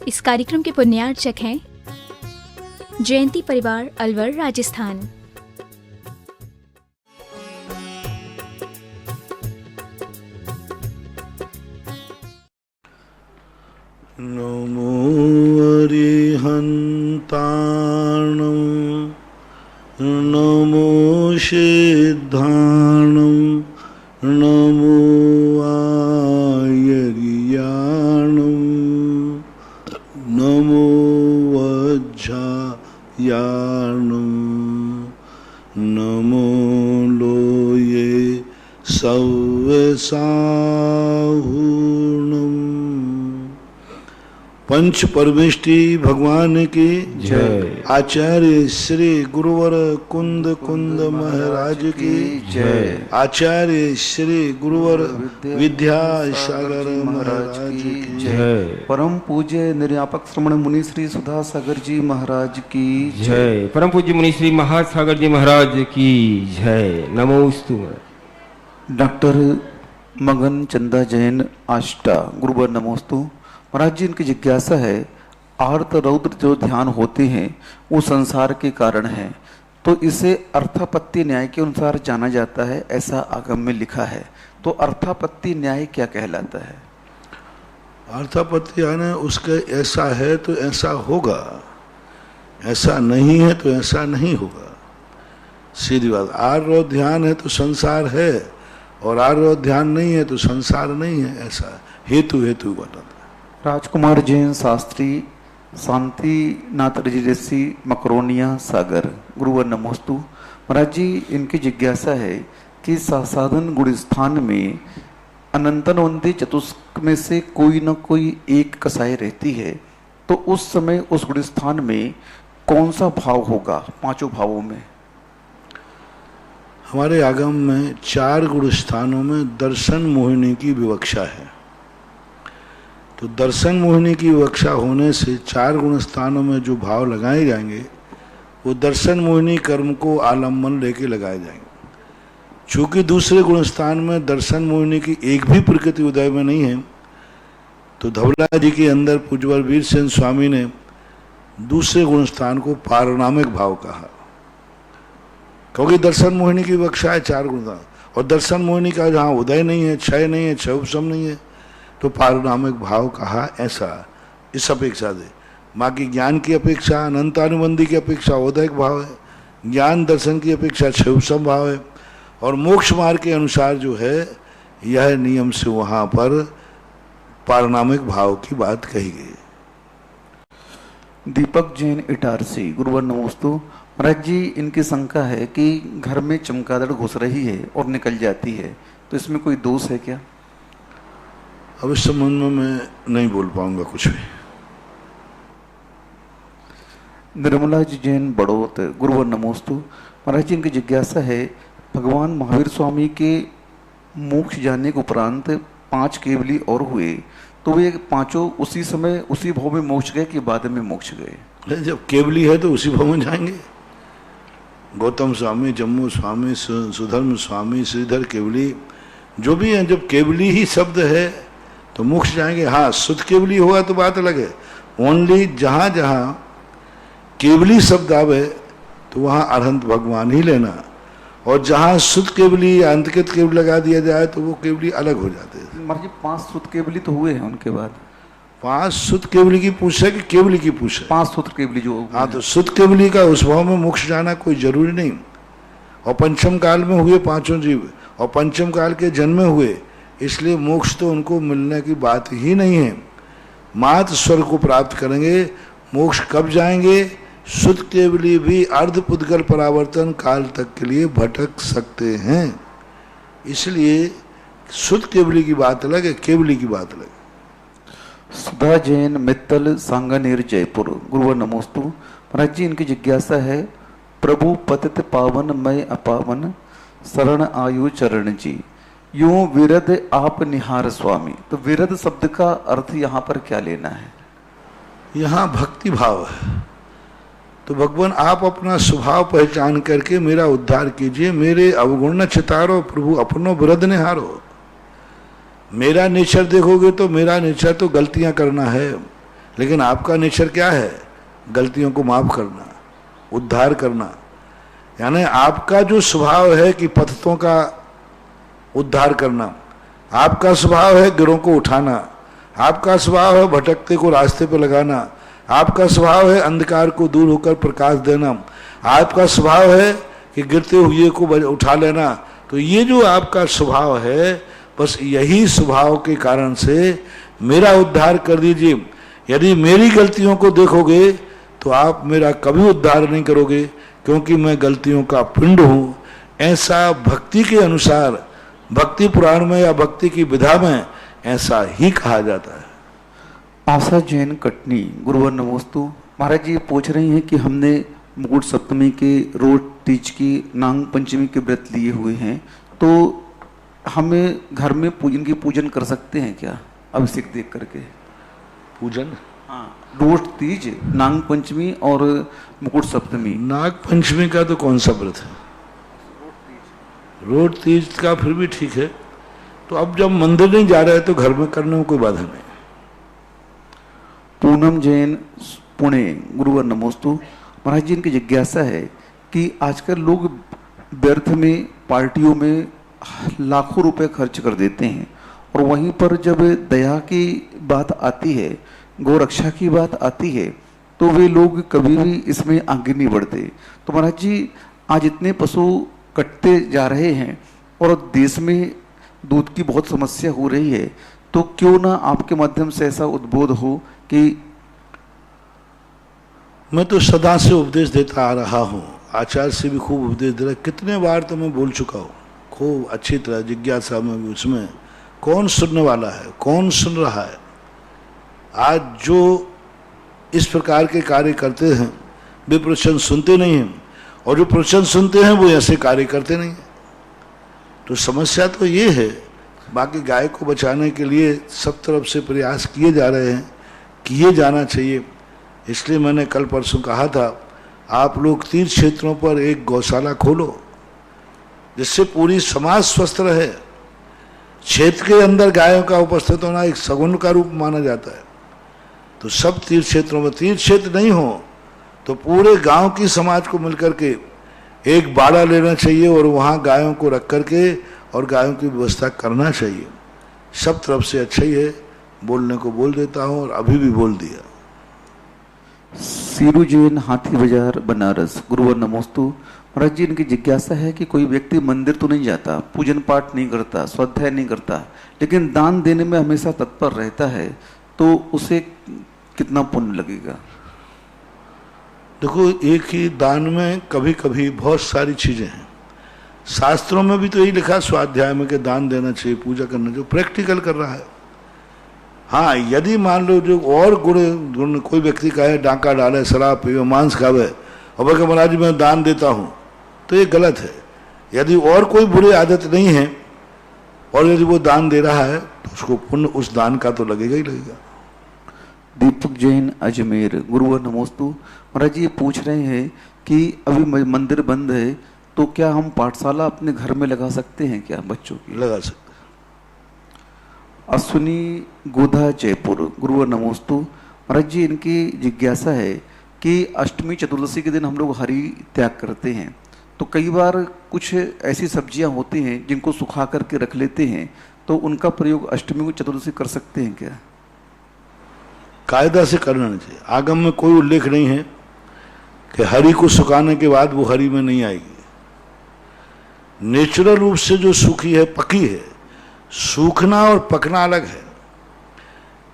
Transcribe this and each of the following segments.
इस कार्यक्रम के पुण्यार्चक हैं जयंती परिवार, अलवर, राजस्थान। नमो अरिहन्ताणं नमो सिद्धाणं नमो आयर्याणं नमो वज्झायाणं नमो लोये सव्यसाहुणम्। पंच परमेष्टि भगवान की जय। आचार्य श्री गुरुवर कुंद कुंद महाराज की जय। आचार्य श्री गुरुवर विद्यासागर महाराज की जय। परम पूज्य निर्यापक श्रमण मुनि श्री सुधा सागर जी महाराज की जय। परम पूज्य मुनि श्री महासागर जी महाराज की जय। नमोस्तु। डॉक्टर मगन चंदा जैन आष्टा गुरुवर नमोस्तु। महाराज जी, इनकी जिज्ञासा है, आर्त रौद्र जो ध्यान होते हैं वो संसार के कारण है, तो इसे अर्थापत्ति न्याय के अनुसार जाना जाता है, ऐसा आगम में लिखा है। तो अर्थापत्ति न्याय क्या कहलाता है? अर्थापत्ति यानी उसका ऐसा है तो ऐसा होगा, ऐसा नहीं है तो ऐसा नहीं होगा। सीधी बात। आर्य ध्यान है तो संसार है, और आर्य ध्यान नहीं है तो संसार नहीं है, ऐसा हेतु हेतु बताता है। राजकुमार जैन शास्त्री शांतिनाथ रेजिडेंसी मकरोनिया सागर गुरुवर नमोस्तु। महाराज जी, इनकी जिज्ञासा है कि साधन गुण स्थान में अनंतनवंती चतुष्क में से कोई न कोई एक कसाई रहती है, तो उस समय उस गुण स्थान में कौन सा भाव होगा पांचों भावों में? हमारे आगम में 4 गुण स्थानों में दर्शन मोहिनी की विवक्षा है। तो दर्शन मोहिनी की विवक्षा होने से 4 गुण स्थानों में जो भाव लगाए जाएंगे वो दर्शन मोहिनी कर्म को आलम्बन लेके लगाए जाएंगे। चूंकि दूसरे गुण स्थान में दर्शन मोहिनी की एक भी प्रकृति उदय में नहीं है, तो धवला जी के अंदर पूज्यवर वीर सेन स्वामी ने दूसरे गुण स्थान को पारणामिक भाव कहा, क्योंकि दर्शन मोहिनी की विवक्षा है 4 गुण, और दर्शन मोहिनी का जहाँ उदय नहीं है, क्षय नहीं है, क्षय उपशम नहीं है, तो पारणामिक भाव कहा। ऐसा इस अपेक्षा से बाकी ज्ञान की अपेक्षा अनंतानुबंधी की अपेक्षा उदयक भाव है, ज्ञान दर्शन की अपेक्षा क्षय उपशम भाव है, और मोक्ष मार्ग के अनुसार जो है यह नियम से वहाँ पर पारणामिक भाव की बात कही गई। दीपक जैन इटारसी गुरुवर नमोस्तु। महाराज जी, इनकी शंका है कि घर में चमगादड़ घुस रही है और निकल जाती है, तो इसमें कोई दोष है क्या? अब इस संबंध में मैं नहीं बोल पाऊंगा कुछ भी। निर्मला जी जैन बड़ौत गुरुवर नमोस्तु। महाराज जी, इनकी जिज्ञासा है, भगवान महावीर स्वामी के मोक्ष जाने के उपरांत 5 केवली और हुए, तो वे पांचों उसी समय उसी भाव में मोक्ष गए कि बाद में मोक्ष गए? जब केवली है तो उसी भाव में जाएंगे। गौतम स्वामी, जम्मू स्वामी, सुधर्म स्वामी, श्रीधर केवली जो भी हैं, जब केवली ही शब्द है तो मोक्ष जाएंगे। हाँ, शुद्ध केवली होगा तो बात अलग है। ओनली जहाँ जहाँ केवली शब्द आवे तो वहाँ अरहंत भगवान ही लेना, और जहाँ शुद्ध केवली या अंतकृत केवली लगा दिया जाए तो वो केवली अलग हो जाते हैं। महाराज जी, 5 शुद्ध केवली तो हुए हैं, उनके बाद 5 शुद्ध केवली की पूछ है कि केवली की पूछ है? 5 शुद्ध केवली जो। हाँ, तो शुद्ध केवली का उस भाव में मोक्ष जाना कोई जरूरी नहीं। और पंचम काल में हुए 5 जीव, और पंचम काल के जन्म में हुए, इसलिए मोक्ष तो उनको मिलने की बात ही नहीं है। मात्र स्वर्ग को प्राप्त करेंगे। मोक्ष कब जाएंगे? शुद्ध केवली भी अर्ध पुद्गल परावर्तन काल तक के लिए भटक सकते हैं, इसलिए शुद्ध केवली की बात अलग है, केवली की बात अलग है। सुधा जैन मित्तल सांगानेर जयपुर गुरुवर नमोस्तु। महाराज जी, इनकी जिज्ञासा है, प्रभु पतित पावन मैं अपावन शरण आयु चरण जी, यूं विरद आप निहार स्वामी। तो विरद शब्द का अर्थ यहाँ पर क्या लेना है? यहाँ भक्ति भाव है। तो भगवान आप अपना स्वभाव पहचान करके मेरा उद्धार कीजिए, मेरे अवगुण न चितारो प्रभु अपनो विरद निहारो। मेरा नेचर देखोगे तो मेरा नेचर तो गलतियां करना है, लेकिन आपका नेचर क्या है? गलतियों को माफ करना, उद्धार करना। यानी आपका जो स्वभाव है कि पतितों का उद्धार करना, आपका स्वभाव है गिरों को उठाना, आपका स्वभाव है भटकते को रास्ते पर लगाना, आपका स्वभाव है अंधकार को दूर होकर प्रकाश देना, आपका स्वभाव है कि गिरते हुए को उठा लेना। तो ये जो आपका स्वभाव है, बस यही स्वभाव के कारण से मेरा उद्धार कर दीजिए। यदि मेरी गलतियों को देखोगे तो आप मेरा कभी उद्धार नहीं करोगे, क्योंकि मैं गलतियों का पिंड हूँ। ऐसा भक्ति के अनुसार, भक्ति पुराण में या भक्ति की विधा में ऐसा ही कहा जाता है। आशा जैन कटनी, गुरुवर नमोस्तु। महाराज जी पूछ रही हैं कि हमने मुकुट सप्तमी के, रोज तीज की, नाग पंचमी के व्रत लिए हुए हैं, तो हमें घर में इनकी पूजन कर सकते हैं क्या, अभिषेक देख करके? पूजन? हाँ, रोज तीज, नाग पंचमी और मुकुट सप्तमी। नाग पंचमी का तो कौन सा व्रत है? रोज तीज का फिर भी ठीक है। तो अब जब मंदिर नहीं जा रहे तो घर में करने में कोई बाधा नहीं। पूनम जैन, पुणे, गुरुवर नमोस्तु। महाराज जी इनकी जिज्ञासा है कि आजकल लोग व्यर्थ में, पार्टियों में लाखों रुपए खर्च कर देते हैं, और वहीं पर जब दया की बात आती है, गौरक्षा की बात आती है, तो वे लोग कभी भी इसमें आगे नहीं बढ़ते। तो महाराज जी आज इतने पशु कटते जा रहे हैं और देश में दूध की बहुत समस्या हो रही है, तो क्यों ना आपके माध्यम से ऐसा उद्बोध हो कि मैं तो सदा से उपदेश देता आ रहा हूँ, आचार्य से भी खूब उपदेश दे रहा। कितने बार तो मैं बोल चुका हूँ, खूब अच्छी तरह जिज्ञासा में भी। उसमें कौन सुनने वाला है, कौन सुन रहा है? आज जो इस प्रकार के कार्य करते हैं वे प्रवचन सुनते नहीं हैं, और जो प्रवचन सुनते हैं वो ऐसे कार्य करते नहीं हैं। तो समस्या तो ये है। बाकी गाय को बचाने के लिए सब तरफ से प्रयास किए जा रहे हैं, किए जाना चाहिए। इसलिए मैंने कल परसों कहा था, आप लोग तीर्थ क्षेत्रों पर एक गौशाला खोलो, जिससे पूरी समाज स्वस्थ रहे। क्षेत्र के अंदर गायों का उपस्थित होना एक सगुन का रूप माना जाता है। तो सब तीर्थ क्षेत्रों में, तीर्थ क्षेत्र नहीं हो तो पूरे गांव की समाज को मिलकर के एक बाड़ा लेना चाहिए और वहाँ गायों को रख करके और गायों की व्यवस्था करना चाहिए। सब तरफ से अच्छा ही है। बोलने को बोल देता हूँ और अभी भी बोल दिया। सीरू जैन, हाथी बाजार, बनारस, गुरुवर नमोस्तु। महाराज जी इनकी जिज्ञासा है कि कोई व्यक्ति मंदिर तो नहीं जाता, पूजन पाठ नहीं करता, स्वाध्याय नहीं करता, लेकिन दान देने में हमेशा तत्पर रहता है, तो उसे कितना पुण्य लगेगा? देखो, एक ही दान में कभी कभी बहुत सारी चीजें हैं। शास्त्रों में भी तो यही लिखा स्वाध्याय में कि दान देना चाहिए, पूजा करना चाहिए, प्रैक्टिकल कर रहा है। हाँ, यदि मान लो जो और गुण कोई व्यक्ति कहे, डांका डाले, शराब पीवे, मांस खावे और बोले महाराज जी मैं दान देता हूँ, तो ये गलत है। यदि और कोई बुरी आदत नहीं है और यदि वो दान दे रहा है तो उसको पुण्य उस दान का तो लगेगा ही लगेगा। दीपक जैन, अजमेर, गुरुवर नमोस्तु। महाराज जी ये पूछ रहे हैं कि अभी मंदिर बंद है, तो क्या हम पाठशाला अपने घर में लगा सकते हैं क्या बच्चों की? लगा सकते। अश्विनी गोधा, जयपुर, गुरुवर नमोस्तु। महाराज जी इनकी जिज्ञासा है कि अष्टमी चतुर्दशी के दिन हम लोग हरि त्याग करते हैं, तो कई बार कुछ ऐसी सब्जियां होती हैं जिनको सुखा करके रख लेते हैं, तो उनका प्रयोग अष्टमी को चतुर्दशी कर सकते हैं क्या? कायदा से करना नहीं चाहिए। आगम में कोई उल्लेख नहीं है कि हरि को सुखाने के बाद वो हरि में नहीं आएगी। नेचुरल रूप से जो सूखी है, पकी है। सूखना और पकना अलग है।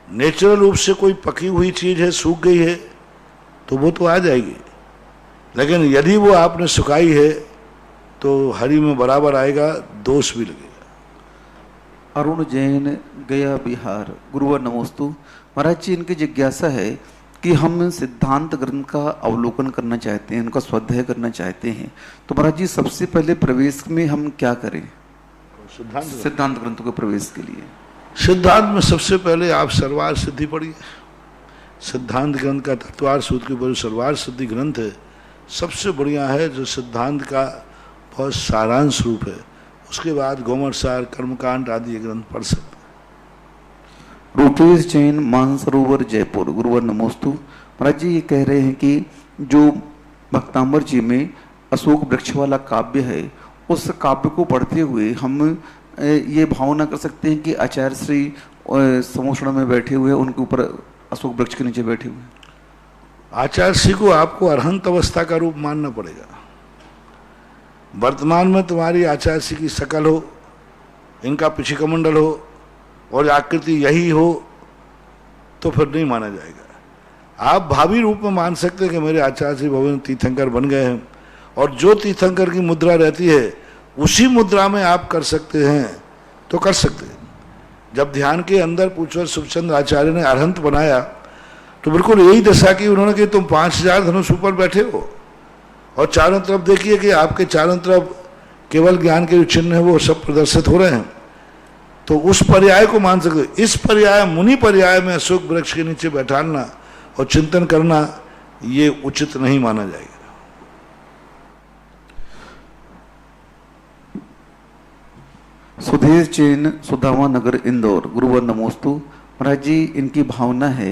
नेचुरल रूप से कोई पकी हुई चीज है, सूख गई है, तो वो तो आ जाएगी, लेकिन यदि वो आपने सुखाई है तो हरि में बराबर आएगा, दोष भी लगेगा। अरुण जैन, गया, बिहार, गुरुवर नमोस्तु। महाराज जी इनकी जिज्ञासा है कि हम सिद्धांत ग्रंथ का अवलोकन करना चाहते हैं, उनका स्वाध्याय करना चाहते हैं, तो महाराज जी सबसे पहले प्रवेश में हम क्या करें? सिद्धांत ग्रंथों के प्रवेश के लिए सिद्धांत में सबसे पहले आप सर्वार सिद्धि पढ़िए। सिद्धांत ग्रंथ का तत्वार सूत्र के ऊपर सर्वार सिद्धि ग्रंथ है, सबसे बढ़िया है, जो सिद्धांत का बहुत सारांश रूप है। उसके बाद गोमर सार, कर्मकांड आदि ग्रंथ पढ़ सकते हैं। रूपेश जैन मानसरोवर जयपुर, गुरुवर नमोस्तु। महाराज जी ये कह रहे हैं कि जो भक्तांबर जी में अशोक वृक्ष वाला काव्य है, उस काव्य को पढ़ते हुए हम ये भावना कर सकते हैं कि आचार्य श्री समोषण में बैठे हुए, उनके ऊपर अशोक वृक्ष के नीचे बैठे हुए। आचार्य श्री को आपको अरहंत अवस्था का रूप मानना पड़ेगा। वर्तमान में तुम्हारी आचार्य श्री की शकल हो, इनका पिछिकमंडल हो और आकृति यही हो तो फिर नहीं माना जाएगा। आप भावी रूप में मान सकते हैं कि मेरे आचार्य श्री भवन तीर्थंकर बन गए हैं, और जो तीर्थंकर की मुद्रा रहती है उसी मुद्रा में आप कर सकते हैं तो कर सकते हैं। जब ध्यान के अंदर पूछवर सुखचंद्र आचार्य ने अरहंत बनाया तो बिल्कुल यही दशा की उन्होंने कि तुम 5000 धनुष ऊपर बैठे हो और चारों तरफ देखिए कि आपके चारों तरफ केवल ज्ञान के जो चिन्ह है वो सब प्रदर्शित हो रहे हैं, तो उस पर्याय को मान सकते हो। इस पर्याय मुनि पर्याय में अशोक वृक्ष के नीचे बैठाना और चिंतन करना ये उचित नहीं माना जाएगा। सुधीर जैन सुदामा नगर इंदौर, गुरुवर नमोस्तु। महाराज जी इनकी भावना है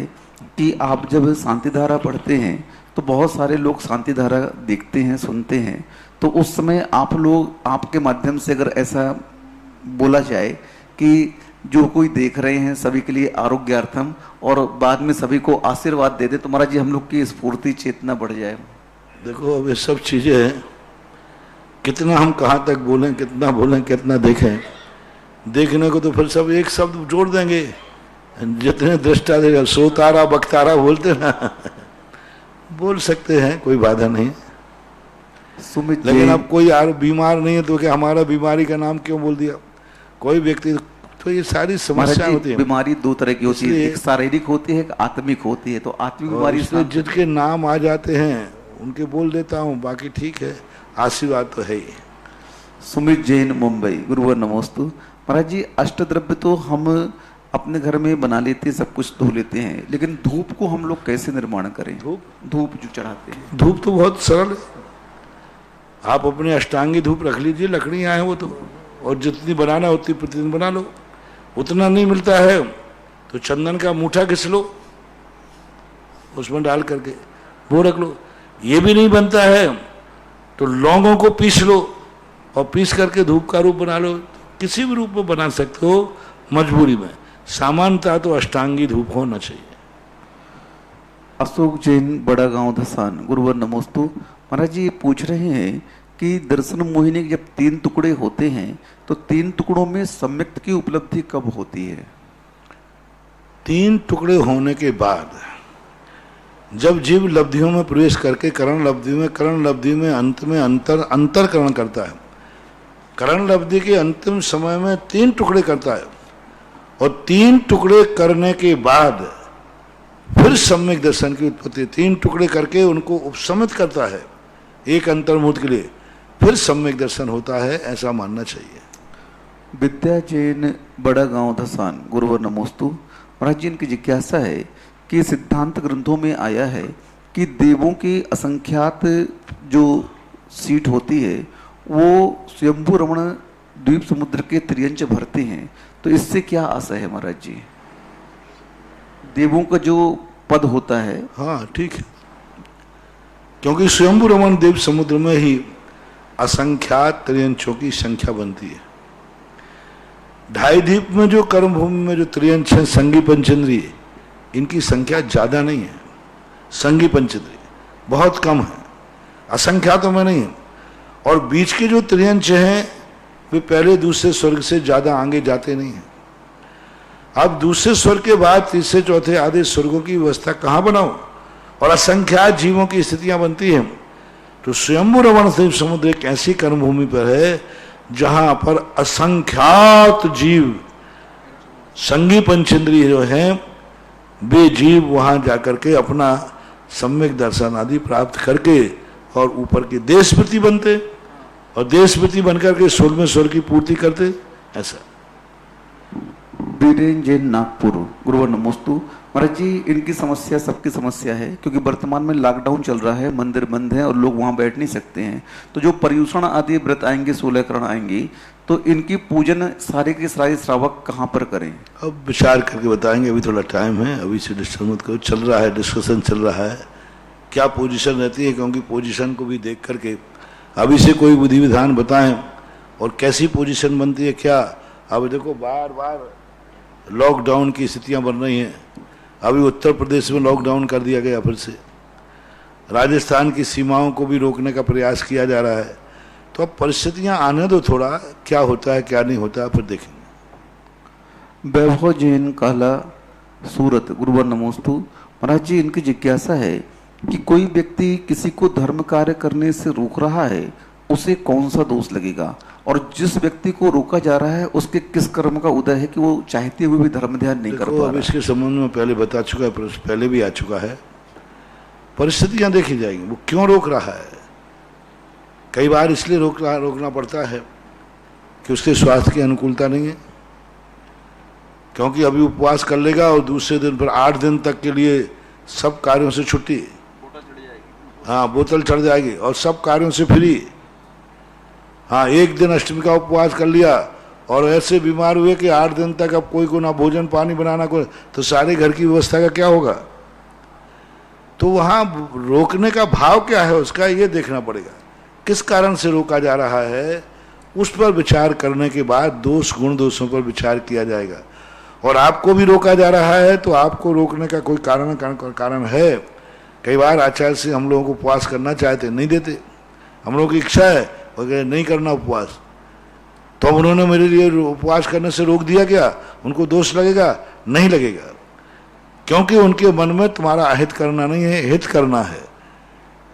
कि आप जब शांति धारा पढ़ते हैं तो बहुत सारे लोग शांति धारा देखते हैं, सुनते हैं, तो उस समय आप लोग, आपके माध्यम से अगर ऐसा बोला जाए कि जो कोई देख रहे हैं सभी के लिए आरोग्यार्थम और बाद में सभी को आशीर्वाद दे दे, तो महाराज जी हम लोग की स्फूर्ति चेतना बढ़ जाए। देखो अब ये सब चीजें कितना हम कहाँ तक बोलें, कितना बोलें, कितना देखें। देखने को तो फिर सब एक शब्द जोड़ देंगे, जितने दृष्टा देगा, सोतारा बख्तारा बोलते ना बोल सकते हैं, कोई बाधा नहीं। सुमित लेकिन अब कोई बीमार नहीं है तो क्या हमारा बीमारी का नाम क्यों बोल दिया कोई व्यक्ति, तो ये सारी समस्या होती है। बीमारी दो तरह की होती है, एक शारीरिक होती है, एक आत्मिक होती है। तो आत्मिक बीमारी जिनके नाम आ जाते हैं उनके बोल देता हूँ, बाकी ठीक है, आशीर्वाद तो है ही। सुमित जैन मुंबई, गुरुवर नमोस्तु। महाराज जी अष्टद्रव्य तो हम अपने घर में बना लेते हैं, सब कुछ धो लेते हैं, लेकिन धूप को हम लोग कैसे निर्माण करें? धूप जो चढ़ाते हैं, धूप तो बहुत सरल है। आप अपने अष्टांगी धूप रख लीजिए, लकड़ियाँ हैं वो तो, और जितनी बनाना है उतनी प्रतिदिन बना लो। उतना नहीं मिलता है तो चंदन का मूठा घिस लो, उसमें डाल करके वो रख लो। ये भी नहीं बनता है तो लौंगों को पीस लो और पीस करके धूप का रूप बना लो। किसी भी रूप में बना सकते हो मजबूरी में, सामान्यतः तो अष्टांगी धूप होना चाहिए। अशोक जैन बड़ा गांव धसान, गुरुवर नमोस्तु। महाराज जी ये पूछ रहे हैं कि दर्शन मोहिनी के जब 3 टुकड़े होते हैं तो 3 टुकड़ों में सम्यक्त की उपलब्धि कब होती है? 3 टुकड़े होने के बाद जब जीव लब्धियों में प्रवेश करके करण लब्धि में अंत में अंतरकरण करता है, करण लब्धि के अंतिम समय में 3 टुकड़े करता है, और 3 टुकड़े करने के बाद फिर सम्यक दर्शन की उत्पत्ति। 3 टुकड़े करके उनको उपसमित करता है एक अंतर्मुहूर्त के लिए, फिर सम्यक दर्शन होता है, ऐसा मानना चाहिए। विद्या जैन बड़ा गांव धसान, गुरुवर नमोस्तु। महाराज जी इनकी जिज्ञासा है कि सिद्धांत ग्रंथों में आया है कि देवों की असंख्यात जो सीट होती है वो स्वयंभू रमण द्वीप समुद्र के त्रियंच भरते हैं, तो इससे क्या आशा है महाराज जी? देवों का जो पद होता है, हाँ ठीक है, क्योंकि स्वयंभू रमण द्वीप समुद्र में ही असंख्यात त्रियंचों की संख्या बनती है। ढाई द्वीप में जो कर्म भूमि में जो त्रियंच है संगी पंचेंद्रिय, इनकी संख्या ज्यादा नहीं है। संगी पंचेंद्रिय बहुत कम है, असंख्यातों में नहीं है। और बीच के जो त्रियंच हैं वे पहले दूसरे स्वर्ग से ज्यादा आगे जाते नहीं हैं। अब दूसरे स्वर्ग के बाद तीसरे चौथे आधे स्वर्गों की व्यवस्था कहाँ बनाओ, और असंख्यात जीवों की स्थितियां बनती हैं। तो स्वयंभू रमण द्वीप समुद्र एक ऐसी कर्म भूमि पर है जहां पर असंख्यात जीव संगी पंचेंद्रिय जो हैं वे जीव वहां जाकर के अपना सम्यक दर्शन आदि प्राप्त करके और ऊपर के देशपति बनते, और देशपति बनकर के 16वें स्वर्ग की पूर्ति करते। ऐसा बीरेन जैन नागपुर, गुरुवर नमोस्तु। महाराज जी, इनकी समस्या सबकी समस्या है, क्योंकि वर्तमान में लॉकडाउन चल रहा है, मंदिर बंद है और लोग वहां बैठ नहीं सकते हैं। तो जो पर्युषण आदि व्रत आएंगे, 16 करण आएंगी, तो इनकी पूजन सारे के सारे श्रावक कहाँ पर करें? अब विचार करके बताएंगे, अभी थोड़ा टाइम है, अभी से डिस्टर्ब मत करो, चल रहा है डिस्कशन चल रहा है, क्या पोजीशन रहती है, क्योंकि पोजीशन को भी देख करके अभी से कोई विधि विधान बताएं और कैसी पोजीशन बनती है क्या। अब देखो बार बार लॉकडाउन की स्थितियां बन रही हैं, अभी उत्तर प्रदेश में लॉकडाउन कर दिया गया, फिर से राजस्थान की सीमाओं को भी रोकने का प्रयास किया जा रहा है। तो अब परिस्थितियां आने दो, थोड़ा क्या होता है क्या नहीं होता है फिर देखेंगे। वैभव जैन कहला सूरत, गुरुवर नमोस्तु। महाराज जी, इनकी जिज्ञासा है कि कोई व्यक्ति किसी को धर्म कार्य करने से रोक रहा है, उसे कौन सा दोष लगेगा, और जिस व्यक्ति को रोका जा रहा है उसके किस कर्म का उदय है कि वो चाहते हुए भी धर्म ध्यान नहीं कर पा रहा है? इसके संबंध में पहले बता चुका है, पहले भी आ चुका है। परिस्थितियां देखी जाएंगी, वो क्यों रोक रहा है। कई बार इसलिए रोकना पड़ता है कि उसके स्वास्थ्य की अनुकूलता नहीं है, क्योंकि अभी उपवास कर लेगा और दूसरे दिन पर 8 दिन तक के लिए सब कार्यों से छुट्टी, हाँ बोतल चढ़ जाएगी और सब कार्यों से फ्री। हाँ, एक दिन अष्टमी का उपवास कर लिया और ऐसे बीमार हुए कि 8 दिन तक अब कोई को ना भोजन पानी बनाना, कोई तो सारे घर की व्यवस्था का क्या होगा। तो वहाँ रोकने का भाव क्या है उसका, ये देखना पड़ेगा, किस कारण से रोका जा रहा है, उस पर विचार करने के बाद दोष गुण दोषों पर विचार किया जाएगा। और आपको भी रोका जा रहा है तो आपको रोकने का कोई कारण है। कई बार आचार्य से हम लोगों को उपवास करना चाहते, नहीं देते, हम लोगों की इच्छा है वगैरह नहीं करना उपवास, तो उन्होंने मेरे लिए उपवास करने से रोक दिया, क्या उनको दोष लगेगा? नहीं लगेगा, क्योंकि उनके मन में तुम्हारा अहित करना नहीं है, हित करना है।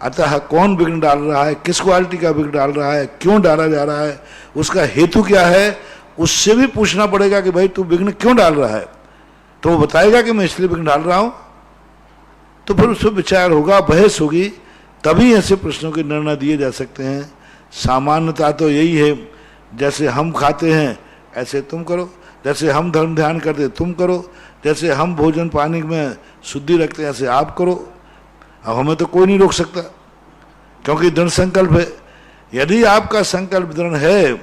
अतः कौन विघ्न डाल रहा है, किस क्वालिटी का विघ्न डाल रहा है, क्यों डाला जा रहा है, उसका हेतु क्या है, उससे भी पूछना पड़ेगा कि भाई तू विघ्न क्यों डाल रहा है। तो वो बताएगा कि मैं इसलिए विघ्न डाल रहा हूं, तो फिर उस पर विचार होगा, बहस होगी, तभी ऐसे प्रश्नों के निर्णय दिए जा सकते हैं। सामान्यता तो यही है, जैसे हम खाते हैं ऐसे तुम करो, जैसे हम धर्म ध्यान करते तुम करो, जैसे हम भोजन पानी में शुद्धि रखते हैं ऐसे आप करो। अब हमें तो कोई नहीं रोक सकता, क्योंकि दृढ़ संकल्प है। यदि आपका संकल्प दृढ़ है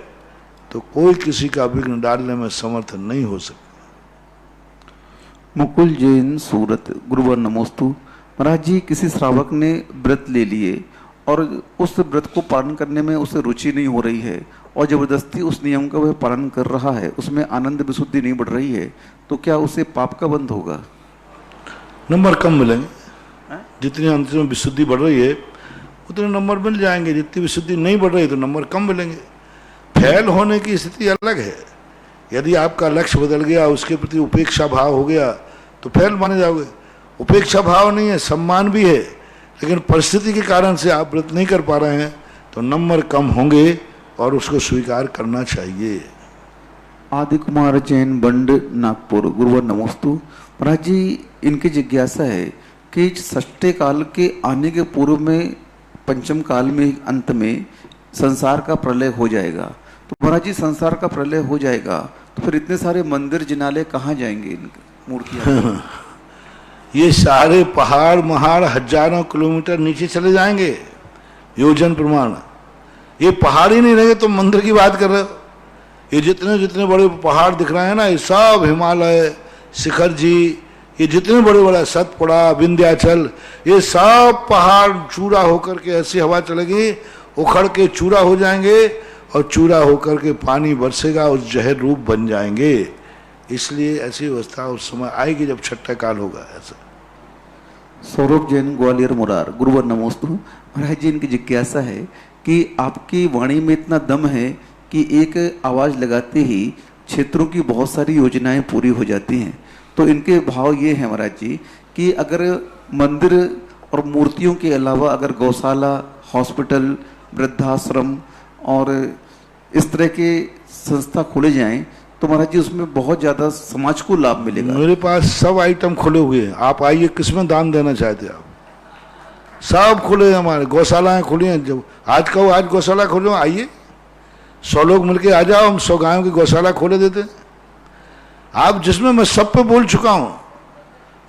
तो कोई किसी का विघ्न डालने में समर्थ नहीं हो सकता। मुकुल जैन सूरत, गुरुवर नमोस्तु। महाराज जी, किसी श्रावक ने व्रत ले लिए और उस व्रत को पालन करने में उसे रुचि नहीं हो रही है और जबरदस्ती उस नियम का वह पालन कर रहा है, उसमें आनंद विशुद्धि नहीं बढ़ रही है, तो क्या उसे पाप का बंध होगा? नंबर कम मिलेंगे, जितनी अंत में विशुद्धि बढ़ रही है उतने नंबर मिल जाएंगे, जितनी विशुद्धि नहीं बढ़ रही तो नंबर कम मिलेंगे। फेल होने की स्थिति अलग है। यदि आपका लक्ष्य बदल गया, उसके प्रति उपेक्षा भाव हो गया तो फेल माने जाओगे। उपेक्षा भाव नहीं है, सम्मान भी है, लेकिन परिस्थिति के कारण से आप व्रत नहीं कर पा रहे हैं तो नंबर कम होंगे और उसको स्वीकार करना चाहिए। आदि कुमार जैन बंड, नागपुर, गुरुवर नमोस्तु। महाराज जी, इनकी जिज्ञासा है कि षष्ठे काल के आने के पूर्व में, पंचम काल में, अंत में संसार का प्रलय हो जाएगा। तो महाराज जी, संसार का प्रलय हो जाएगा तो फिर इतने सारे मंदिर जिनाले कहाँ जाएंगे, इनकी मूर्तियां? ये सारे पहाड़ महाड़ हजारों किलोमीटर नीचे चले जाएंगे, योजन प्रमाण। ये पहाड़ ही नहीं रहे तो मंदिर की बात कर रहे हो। ये जितने जितने बड़े पहाड़ दिख रहे हैं ना, ये सब हिमालय, शिखर जी, ये जितने बड़े बड़े सतपुड़ा, विंध्याचल, ये सब पहाड़ चूरा होकर के ऐसी हवा चलेगी, उखड़ के चूरा हो जाएंगे और चूरा होकर के पानी बरसेगा, उस जहर रूप बन जाएंगे। इसलिए ऐसी अवस्था उस समय आएगी जब छठा काल होगा। ऐसा सौरभ जैन, ग्वालियर, मुरार, गुरुवर नमोस्तु। महाराज जी, इनकी जिज्ञासा है कि आपकी वाणी में इतना दम है कि एक आवाज लगाते ही क्षेत्रों की बहुत सारी योजनाएं पूरी हो जाती हैं। तो इनके भाव ये है महाराज जी कि अगर मंदिर और मूर्तियों के अलावा अगर गौशाला, हॉस्पिटल, वृद्धाश्रम और इस तरह के संस्था खोले जाएं तो महाराज जी उसमें बहुत ज्यादा समाज को लाभ मिलेगा। मेरे पास सब आइटम खुले हुए हैं, आप आइए, किसमें दान देना चाहते हैं आप? सब खुले हैं हमारे, गौशालाएं खुली हैं। जब आज कहो आज गौशाला खोलो, आइए 100 लोग मिलके आ जाओ, हम 100 गायों की गौशाला खोले देते हैं। आप जिसमें मैं सब पे बोल चुका हूं,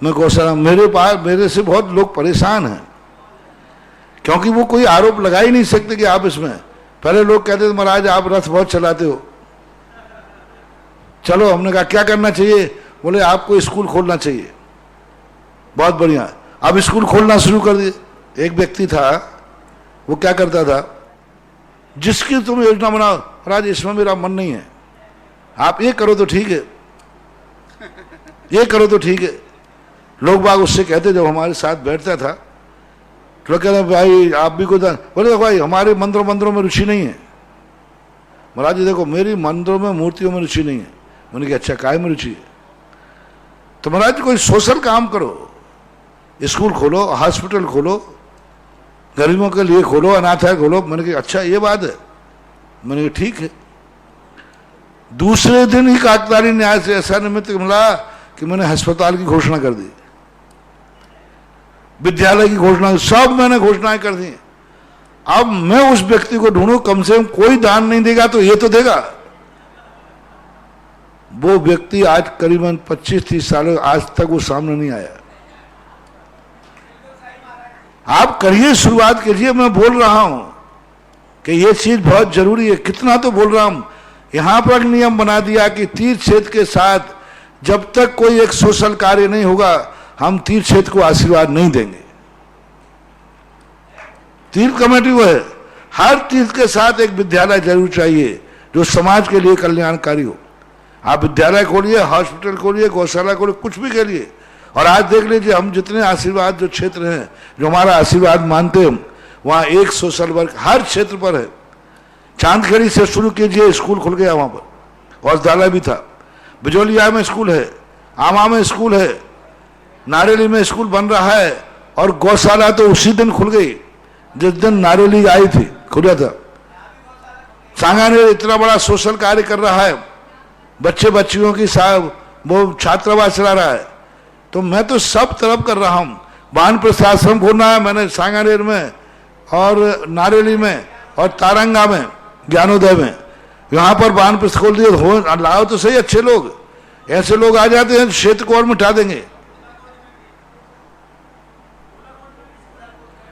मैं गौशाला, मेरे से बहुत लोग परेशान हैं, क्योंकि वो कोई आरोप लगा ही नहीं सकते कि आप इसमें। पहले लोग कहते थे महाराज आप रथ बहुत चलाते हो, चलो। हमने कहा क्या करना चाहिए? बोले आपको स्कूल खोलना चाहिए। बहुत बढ़िया, अब स्कूल खोलना शुरू कर दिए। एक व्यक्ति था, वो क्या करता था, जिसकी तुम योजना बनाओ, महाराज इसमें मेरा मन नहीं है, आप ये करो तो ठीक है, ये करो तो ठीक है। लोग बाग उससे कहते, जब हमारे साथ बैठता था तो कहते भाई आप भी को बोले भाई हमारे मंदिरों में रुचि नहीं है। महाराज जी देखो मेरी मंदिरों में मूर्तियों में रुचि नहीं है। मैंने कहा अच्छा काय में रुचि है? तो महाराज कोई सोशल काम करो, स्कूल खोलो, हॉस्पिटल खोलो, गरीबों के लिए खोलो, अनाथालय खोलो। मैंने कहा अच्छा ये बात है। मैंने कहा ठीक है। दूसरे दिन ही काकताली न्याय से ऐसा निमित्त मिला कि मैंने अस्पताल की घोषणा कर दी, विद्यालय की घोषणा, सब मैंने घोषणाएं कर दी। अब मैं उस व्यक्ति को ढूंढूं, कम से कम कोई दान नहीं देगा तो ये तो देगा। वो व्यक्ति आज करीबन 25-30 साल, आज तक वो सामने नहीं आया। आप करिए, शुरुआत कीजिए। मैं बोल रहा हूं कि ये चीज बहुत जरूरी है। कितना तो बोल रहा हूं। यहां पर नियम बना दिया कि तीर्थ क्षेत्र के साथ जब तक कोई एक सोशल कार्य नहीं होगा, हम तीर्थ क्षेत्र को आशीर्वाद नहीं देंगे। तीर्थ कमेटी वो है, हर तीर्थ के साथ एक विद्यालय जरूर चाहिए जो समाज के लिए कल्याणकारी हो। आप विद्यालय खोलिए, हॉस्पिटल खोलिए, गौशाला खोलिए, कुछ भी के लिए। और आज देख लीजिए हम जितने आशीर्वाद जो क्षेत्र हैं, जो हमारा आशीर्वाद मानते हैं, वहां एक सोशल वर्क हर क्षेत्र पर है। चांदखेड़ी से शुरू कीजिए, स्कूल खुल गया वहां पर, और विद्यालय भी था। बिजोलिया में स्कूल है, आमा में स्कूल है, नारेली में स्कूल बन रहा है, और गौशाला तो उसी दिन खुल गई जिस दिन नारेली आई थी, खुला था। सांगानेर इतना बड़ा सोशल कार्य कर रहा है, बच्चे बच्चियों की साहब वो छात्रावास चला रहा है। तो मैं तो सब तरफ कर रहा हूं। बान प्रशासन खोलना है मैंने सांगानेर में, और नारेली में, और तारंगा में, ज्ञानोदय में। यहां पर बान प्रशासन खोल दिए, हो लाओ तो सही अच्छे लोग। ऐसे लोग आ जाते हैं क्षेत्र को और मिटा देंगे।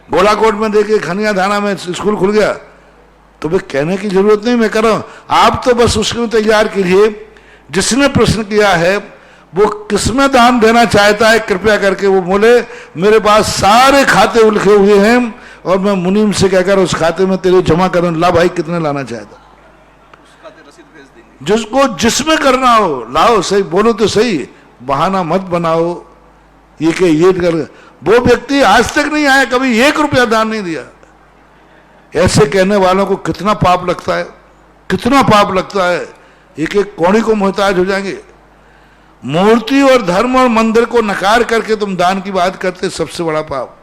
गोलाकोट में देखिए, खनिया थाना में स्कूल खुल गया। तो भाई कहने की जरूरत नहीं, मैं कर रहा हूं। आप तो बस उसको तैयार कीजिए। जिसने प्रश्न किया है वो किसमें दान देना चाहता है, कृपया करके वो बोले। मेरे पास सारे खाते लिखे हुए हैं, और मैं मुनीम से कहकर उस खाते में तेरे जमा करूं। ला भाई कितने लाना चाहता, जिसको जिसमें करना हो लाओ। सही बोलो तो सही, बहाना मत बनाओ ये के ये कर। वो व्यक्ति आज तक नहीं आया, कभी 1 रुपया दान नहीं दिया। ऐसे कहने वालों को कितना पाप लगता है, कितना पाप लगता है। एक एक कौड़ी को मोहताज हो जाएंगे। मूर्ति और धर्म और मंदिर को नकार करके तुम दान की बात करते, सबसे बड़ा पाप।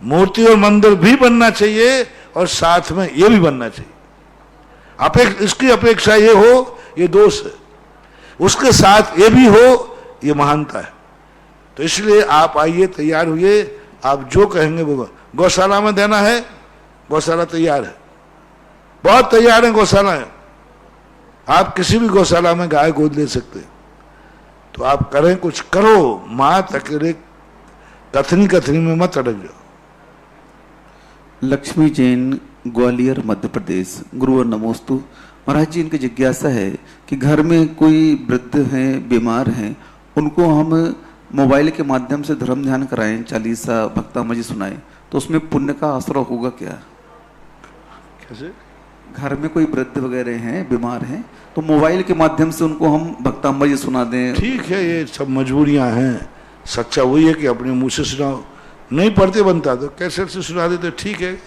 मूर्ति और मंदिर भी बनना चाहिए, और साथ में ये भी बनना चाहिए। इसकी अपेक्षा ये हो, ये दोष है। उसके साथ ये भी हो, ये महानता है। तो इसलिए आप आइए, तैयार हुए, आप जो कहेंगे वो। गौशाला में देना है, गौशाला तैयार है, बहुत तैयार है गौशाला है। आप किसी भी गौशाला में गाय गोद ले सकते हैं। तो आप करें, कुछ करो। मात अकेले कथनी में मत अटक जाओ। लक्ष्मी जैन, ग्वालियर, मध्य प्रदेश। गुरुवर नमोस्तु। महाराज जी, इनकी जिज्ञासा है कि घर में कोई वृद्ध हैं, बीमार हैं, उनको हम मोबाइल के माध्यम से धर्म ध्यान कराएं, चालीसा भक्तामजी सुनाएं, तो उसमें पुण्य का असर होगा क्या? कैसे? घर में कोई वृद्ध वगैरह हैं, बीमार हैं, तो मोबाइल के माध्यम से उनको हम भक्तामजी सुना दें। ठीक है, ये सब मजबूरियां हैं। सच्चा वही है कि अपने मुंह से सुनाओ। नहीं पढ़ते बनता तो कैसेट से सुना देते, ठीक है।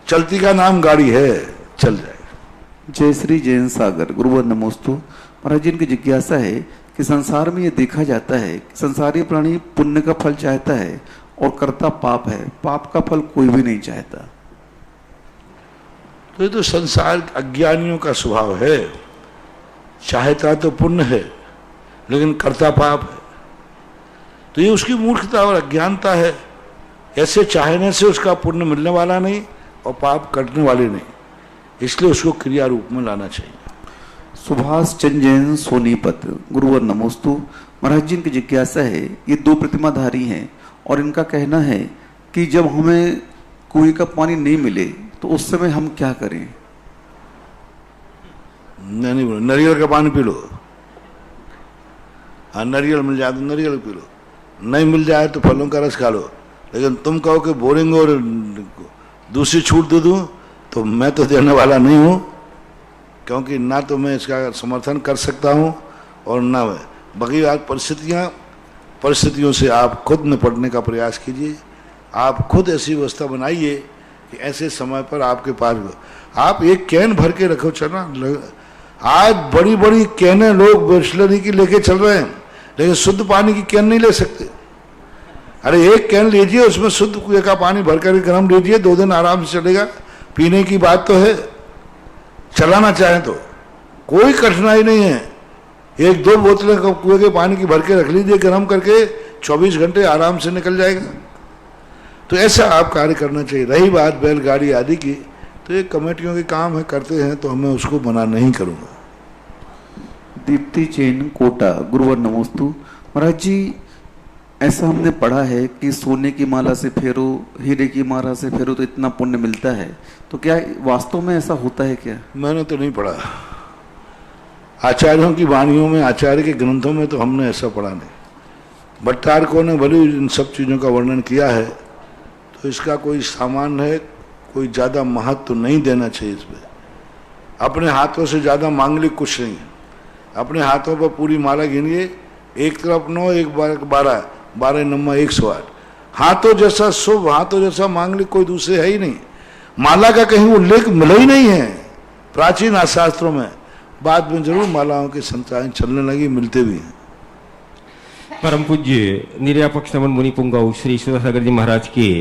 चलती का नाम गाड़ी है, चल जाएगा। जय श्री जैन सागर। गुरुवर नमोस्तु। महाराज जी, इनकी जिज्ञासा है कि संसार में ये देखा जाता है कि संसारी प्राणी पुण्य का फल चाहता है और करता पाप है, पाप का फल कोई भी नहीं चाहता। तो ये तो संसार अज्ञानियों का स्वभाव है। चाहता तो पुण्य है, लेकिन करता पाप है। तो ये उसकी मूर्खता और अज्ञानता है। ऐसे चाहने से उसका पुण्य मिलने वाला नहीं और पाप करने वाले नहीं। इसलिए उसको क्रिया रूप में लाना चाहिए। सुभाष चंद्र जैन सोनीपत, गुरुवर नमोस्तु। महाराज जी, इनकी जिज्ञासा है, ये दो प्रतिमाधारी हैं और इनका कहना है कि जब हमें कुएं का पानी नहीं मिले तो उस समय हम क्या करें? नहीं बोलो, नारियल का पानी पी लो। हाँ, नारियल मिल जाए तो नारियल पी लो, नहीं मिल जाए तो फलों का रस खा लो। लेकिन तुम कहो कि बोरिंग और दूसरी छूट दे दूं, तो मैं तो देने वाला नहीं हूं, क्योंकि ना तो मैं इसका समर्थन कर सकता हूं और ना मैं। बाकी बात परिस्थितियों से आप खुद निपटने का प्रयास कीजिए। आप खुद ऐसी व्यवस्था बनाइए कि ऐसे समय पर आपके पास आप एक कैन भर के रखो। चलना आज बड़ी बड़ी कैने लोग बिस्लरी की लेके चल रहे हैं, लेकिन शुद्ध पानी की कैन नहीं ले सकते। अरे एक कैन लीजिए, उसमें शुद्ध कुएं का पानी भर कर गर्म लीजिए, 2 दिन आराम से चलेगा। पीने की बात तो है, चलाना चाहें तो कोई कठिनाई नहीं है। 1-2 बोतलें कुएं के पानी की भर के रख लीजिए, गर्म करके 24 घंटे आराम से निकल जाएगा। तो ऐसा आप कार्य करना चाहिए। रही बात बैलगाड़ी आदि की, तो ये कमेटियों के काम है, करते हैं, तो मैं उसको मना नहीं करूँगा। दीप्ति जैन कोटा, गुरुवर नमोस्तु। महाराज जी, ऐसा हमने पढ़ा है कि सोने की माला से फेरो, हीरे की माला से फेरो तो इतना पुण्य मिलता है, तो क्या वास्तव में ऐसा होता है क्या? मैंने तो नहीं पढ़ा, आचार्यों की वाणियों में, आचार्य के ग्रंथों में तो हमने ऐसा पढ़ा नहीं। भट्टारकों ने भले इन सब चीज़ों का वर्णन किया है, तो इसका कोई सामान्य है, कोई ज़्यादा महत्व तो नहीं देना चाहिए इसमें। अपने हाथों से ज़्यादा मांगलिक कुछ नहीं है। अपने हाथों पर पूरी माला गिनिए, एक तरफ 9, एक 12, 12 नम्मा 108। हाथों जैसा शुभ, हाथों जैसा मांगलिक कोई दूसरे है ही नहीं। माला का कहीं उल्लेख मिला ही नहीं है प्राचीन शास्त्रों में। बाद में जरूर मालाओं के संचालन चलने लगी, मिलते भी हैं। परम पूज्य निर्यापक्ष नमन मुनि पुंगव श्री सुधासागर जी महाराज के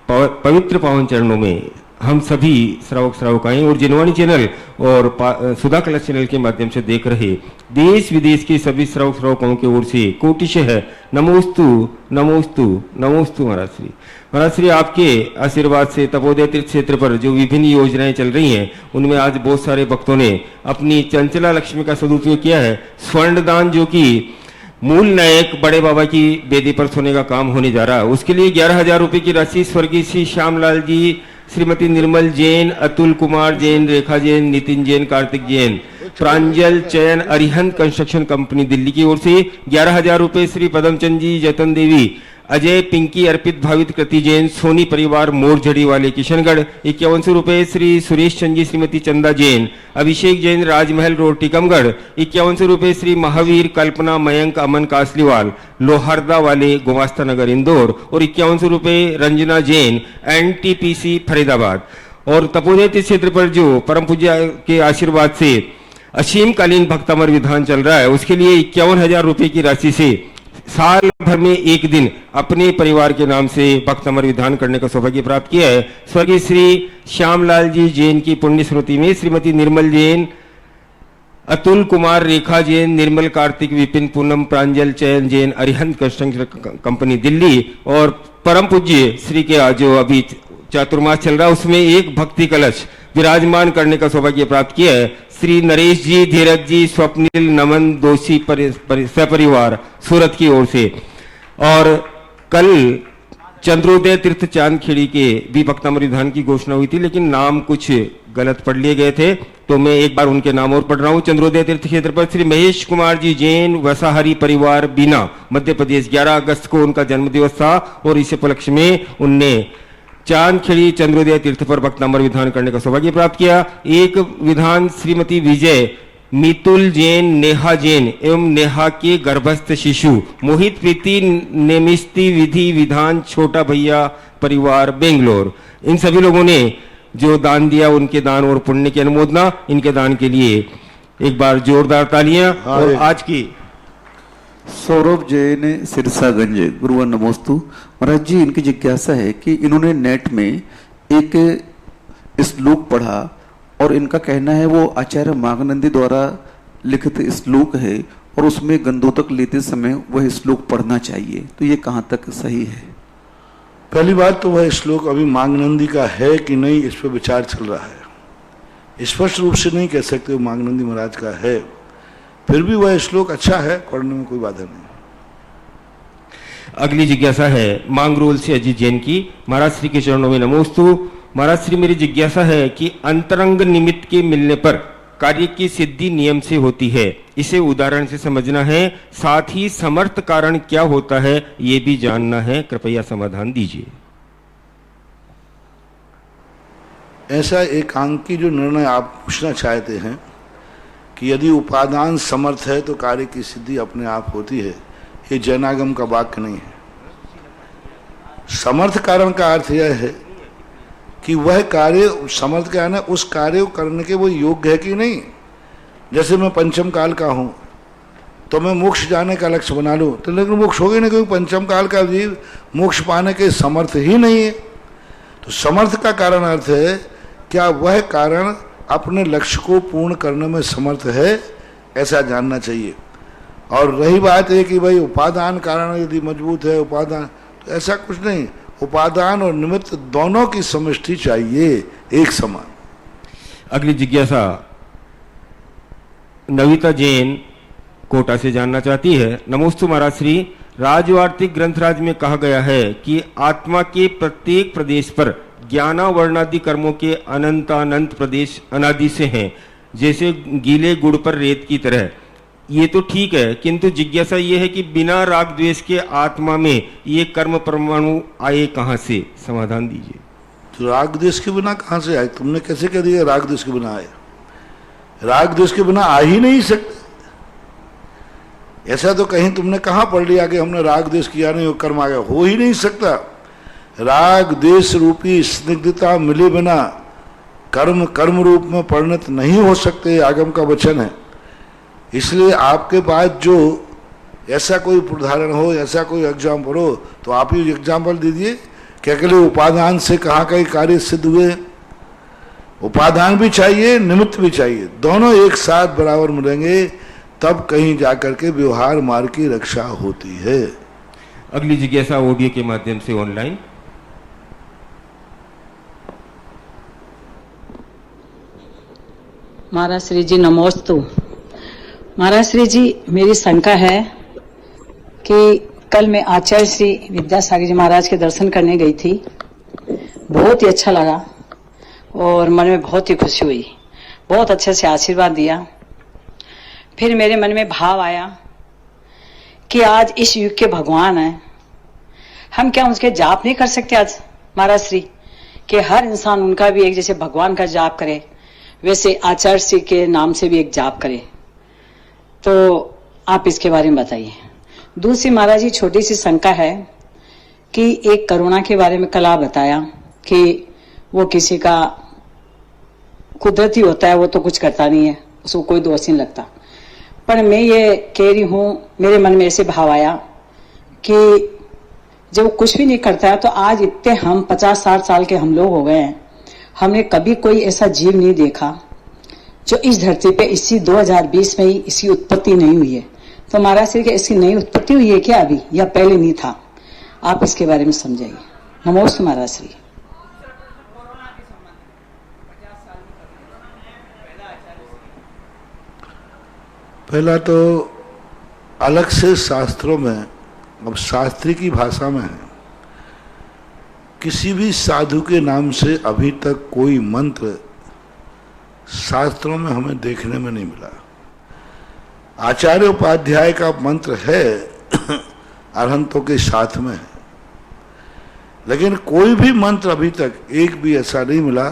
पवित्र पावन चरणों में हम सभी श्रावक श्रावकाएं और जिनवाणी चैनल और सुधा कलश चैनल के माध्यम से देख रहे देश विदेश के सभी श्रावक श्रावकाओं की ओर से कोटिशः नमोस्तु नमोस्तु नमोस्तु। महाराज श्री आपके आशीर्वाद से तपोदय तीर्थ क्षेत्र पर जो विभिन्न योजनाएं चल रही हैं, उनमें आज बहुत सारे भक्तों ने अपनी चंचला लक्ष्मी का सदुपयोग किया है। स्वर्णदान, जो कि मूल नायक बड़े बाबा की बेदी पर सोने का काम होने जा रहा है, उसके लिए 11,000 रुपए की राशि स्वर्गीय श्री श्यामलाल जी, श्रीमती निर्मल जैन, अतुल कुमार जैन, रेखा जैन, नितिन जैन, कार्तिक जैन, प्रांजल चयन अरिहंत कंस्ट्रक्शन कंपनी दिल्ली की ओर से 11,000 रुपए श्री पदमचंद जी, जतन देवी, अजय, पिंकी, अर्पित, भावित, कृति जैन, सोनी परिवार मोरझड़ी वाले किशनगढ़ 5100 रुपए श्री सुरेश चंद जी, श्रीमती चंदा जैन, अभिषेक जैन, राजमहल रोड टीकमगढ़ 5100 रुपए श्री महावीर, कल्पना, मयंक, अमन कासलीवाल लोहरदा वाले गुमास्ता नगर इंदौर और 5100 रुपए रंजना जैन, NTPC फरीदाबाद। और तपोदय क्षेत्र पर जो परम पूज्य के आशीर्वाद से असीमकालीन भक्तामर विधान चल रहा है, उसके लिए 51,000 रुपए की राशि से साल भर में एक दिन अपने परिवार के नाम से भक्तामर विधान करने का सौभाग्य प्राप्त किया है। स्वर्गीय श्री श्यामलाल जी जैन की पुण्य स्मृति में श्रीमती निर्मल जैन, अतुल कुमार, रेखा जैन, निर्मल, कार्तिक, विपिन, पूनम, प्रांजल चयन जैन, अरिहंत कंस्ट्रक्शन कंपनी दिल्ली और परम पूज्य श्री के जो अभी चातुर्मास चल रहा है, उसमें एक भक्ति कलश विराजमान करने का सौभाग्य प्राप्त किया है। श्री नरेश जी, धीरज जी, स्वप्निल, नमन दोषी सपरिवार सूरत की ओर से। और कल चंद्रोदय तीर्थ चांदखेड़ी के भी भक्तामर विधान की घोषणा हुई थी, लेकिन नाम कुछ गलत पढ़ लिए गए थे, तो मैं एक बार उनके नाम और पढ़ रहा हूँ। चंद्रोदय तीर्थ क्षेत्र पर श्री महेश कुमार जी जैन, वसाहरी परिवार, बीना, मध्य प्रदेश। 11 अगस्त को उनका जन्मदिवस था और इस उपलक्ष्य में उनने चांदखेड़ी चंद्रोदय तीर्थ पर भक्तामर विधान करने का सौभाग्य प्राप्त किया। एक विधान श्रीमती विजय, मितुल जैन, नेहा जैन एवं नेहा के गर्भस्थ शिशु, मोहित, प्रीति, नेमिस्ती, विधि विधान, छोटा भैया परिवार, बेंगलोर। इन सभी लोगों ने जो दान दिया, उनके दान और पुण्य की अनुमोदना, इनके दान के लिए एक बार जोरदार तालियां। और आज की सौरभ जैन, सिरसागंज, गुरुवर नमोस्तु। महाराज जी, इनकी जिज्ञासा है कि इन्होंने नेट में एक श्लोक पढ़ा और इनका कहना है वो आचार्य माघनंदी द्वारा लिखित श्लोक है और उसमें गंधोतक लेते समय वह श्लोक पढ़ना चाहिए, तो ये कहाँ तक सही है? पहली बात तो वह श्लोक अभी माघनंदी का है कि नहीं, इस पर विचार चल रहा है। स्पष्ट रूप से नहीं कह सकते वो माघनंदी महाराज का है। फिर भी वह श्लोक अच्छा है, पढ़ने में कोई बाधा नहीं। अगली जिज्ञासा है मांगरोल से अजीत जैन की। महाराज श्री के चरणों में नमोस्तु। महाराज श्री, मेरी जिज्ञासा है कि अंतरंग निमित्त के मिलने पर कार्य की सिद्धि नियम से होती है, इसे उदाहरण से समझना है। साथ ही समर्थ कारण क्या होता है ये भी जानना है, कृपया समाधान दीजिए। ऐसा एकांकी जो निर्णय आप पूछना चाहते हैं कि यदि उपादान समर्थ है तो कार्य की सिद्धि अपने आप होती है, ये जैनागम का वाक्य नहीं है। समर्थ कारण का अर्थ यह है कि वह कार्य समर्थ का है ना, उस कार्य को करने के वो योग्य है कि नहीं। जैसे मैं पंचम काल का हूं तो मैं मोक्ष जाने का लक्ष्य बना लूं तो लेकिन मोक्ष होगा नहीं, क्योंकि पंचम काल का जीव मोक्ष पाने के समर्थ ही नहीं है। तो समर्थ का कारण अर्थ है क्या वह कारण अपने लक्ष्य को पूर्ण करने में समर्थ है, ऐसा जानना चाहिए। और रही बात है कि भाई उपादान कारण यदि मजबूत है उपादान, तो ऐसा कुछ नहीं। उपादान और निमित्त दोनों की समष्टि चाहिए, एक समान। अगली जिज्ञासा नविता जैन कोटा से जानना चाहती है। नमोस्तु महाराज श्री, राजवार्तिक ग्रंथराज में कहा गया है कि आत्मा के प्रत्येक प्रदेश पर ज्ञानावर्णादि कर्मों के अनंतानंत प्रदेश अनादि से हैं, जैसे गीले गुड़ पर रेत की तरह। ये तो ठीक है, किंतु जिज्ञासा ये है कि बिना राग द्वेष के आत्मा में ये कर्म परमाणु आए कहाँ से, समाधान दीजिए। तो राग द्वेष के बिना कहाँ से आए? तुमने कैसे कह दिया राग द्वेष के बिना आए? राग द्वेष के बिना आ ही नहीं सकते। ऐसा तो कहीं तुमने कहाँ पढ़ लिया कि हमने राग द्वेष किया नहीं वो कर्म आ गया? हो ही नहीं सकता। राग द्वेष रूपी स्निग्धता मिले बिना कर्म कर्म रूप में परिणत नहीं हो सकते, आगम का वचन है। इसलिए आपके पास जो ऐसा कोई उदाहरण हो, ऐसा कोई एग्जाम्पल हो तो आप ही एग्जाम्पल दीजिए कि अकेले उपादान से कहाँ कहीं कार्य सिद्ध हुए। उपादान भी चाहिए, निमित्त भी चाहिए, दोनों एक साथ बराबर मिलेंगे तब कहीं जाकर के व्यवहार मार्ग की रक्षा होती है। अगली जिज्ञासा ऑडियो के माध्यम से ऑनलाइन। महाराज श्री जी नमोस्तु। महाराज श्री जी, मेरी शंका है कि कल मैं आचार्य श्री विद्यासागर जी महाराज के दर्शन करने गई थी। बहुत ही अच्छा लगा और मन में बहुत ही खुशी हुई, बहुत अच्छे से आशीर्वाद दिया। फिर मेरे मन में भाव आया कि आज इस युग के भगवान हैं, हम क्या उसके जाप नहीं कर सकते आज महाराज श्री? कि हर इंसान उनका भी एक जैसे भगवान का जाप करे वैसे आचार्य श्री के नाम से भी एक जाप करे। तो आप इसके बारे में बताइए। दूसरी महाराज जी छोटी सी शंका है कि एक करुणा के बारे में कल आप बताया कि वो किसी का कुदरती होता है, वो तो कुछ करता नहीं है, उसको कोई दोष नहीं लगता। पर मैं ये कह रही हूँ, मेरे मन में ऐसे भाव आया कि जब कुछ भी नहीं करता है तो आज इतने हम 50-60 साल के हम लोग हो गए हैं, हमने कभी कोई ऐसा जीव नहीं देखा जो इस धरती पे इसी 2020 में ही इसकी उत्पत्ति नहीं हुई है। तो महाराज श्री के इसकी नई उत्पत्ति हुई है क्या अभी, या पहले नहीं था? आप इसके बारे में समझाइए। नमोस्तु महाराज श्री। पहला तो अलग से शास्त्रों में, अब शास्त्री की भाषा में है, किसी भी साधु के नाम से अभी तक कोई मंत्र शास्त्रों में हमें देखने में नहीं मिला। आचार्य उपाध्याय का मंत्र है अरहंतों के साथ में है, लेकिन कोई भी मंत्र अभी तक एक भी ऐसा नहीं मिला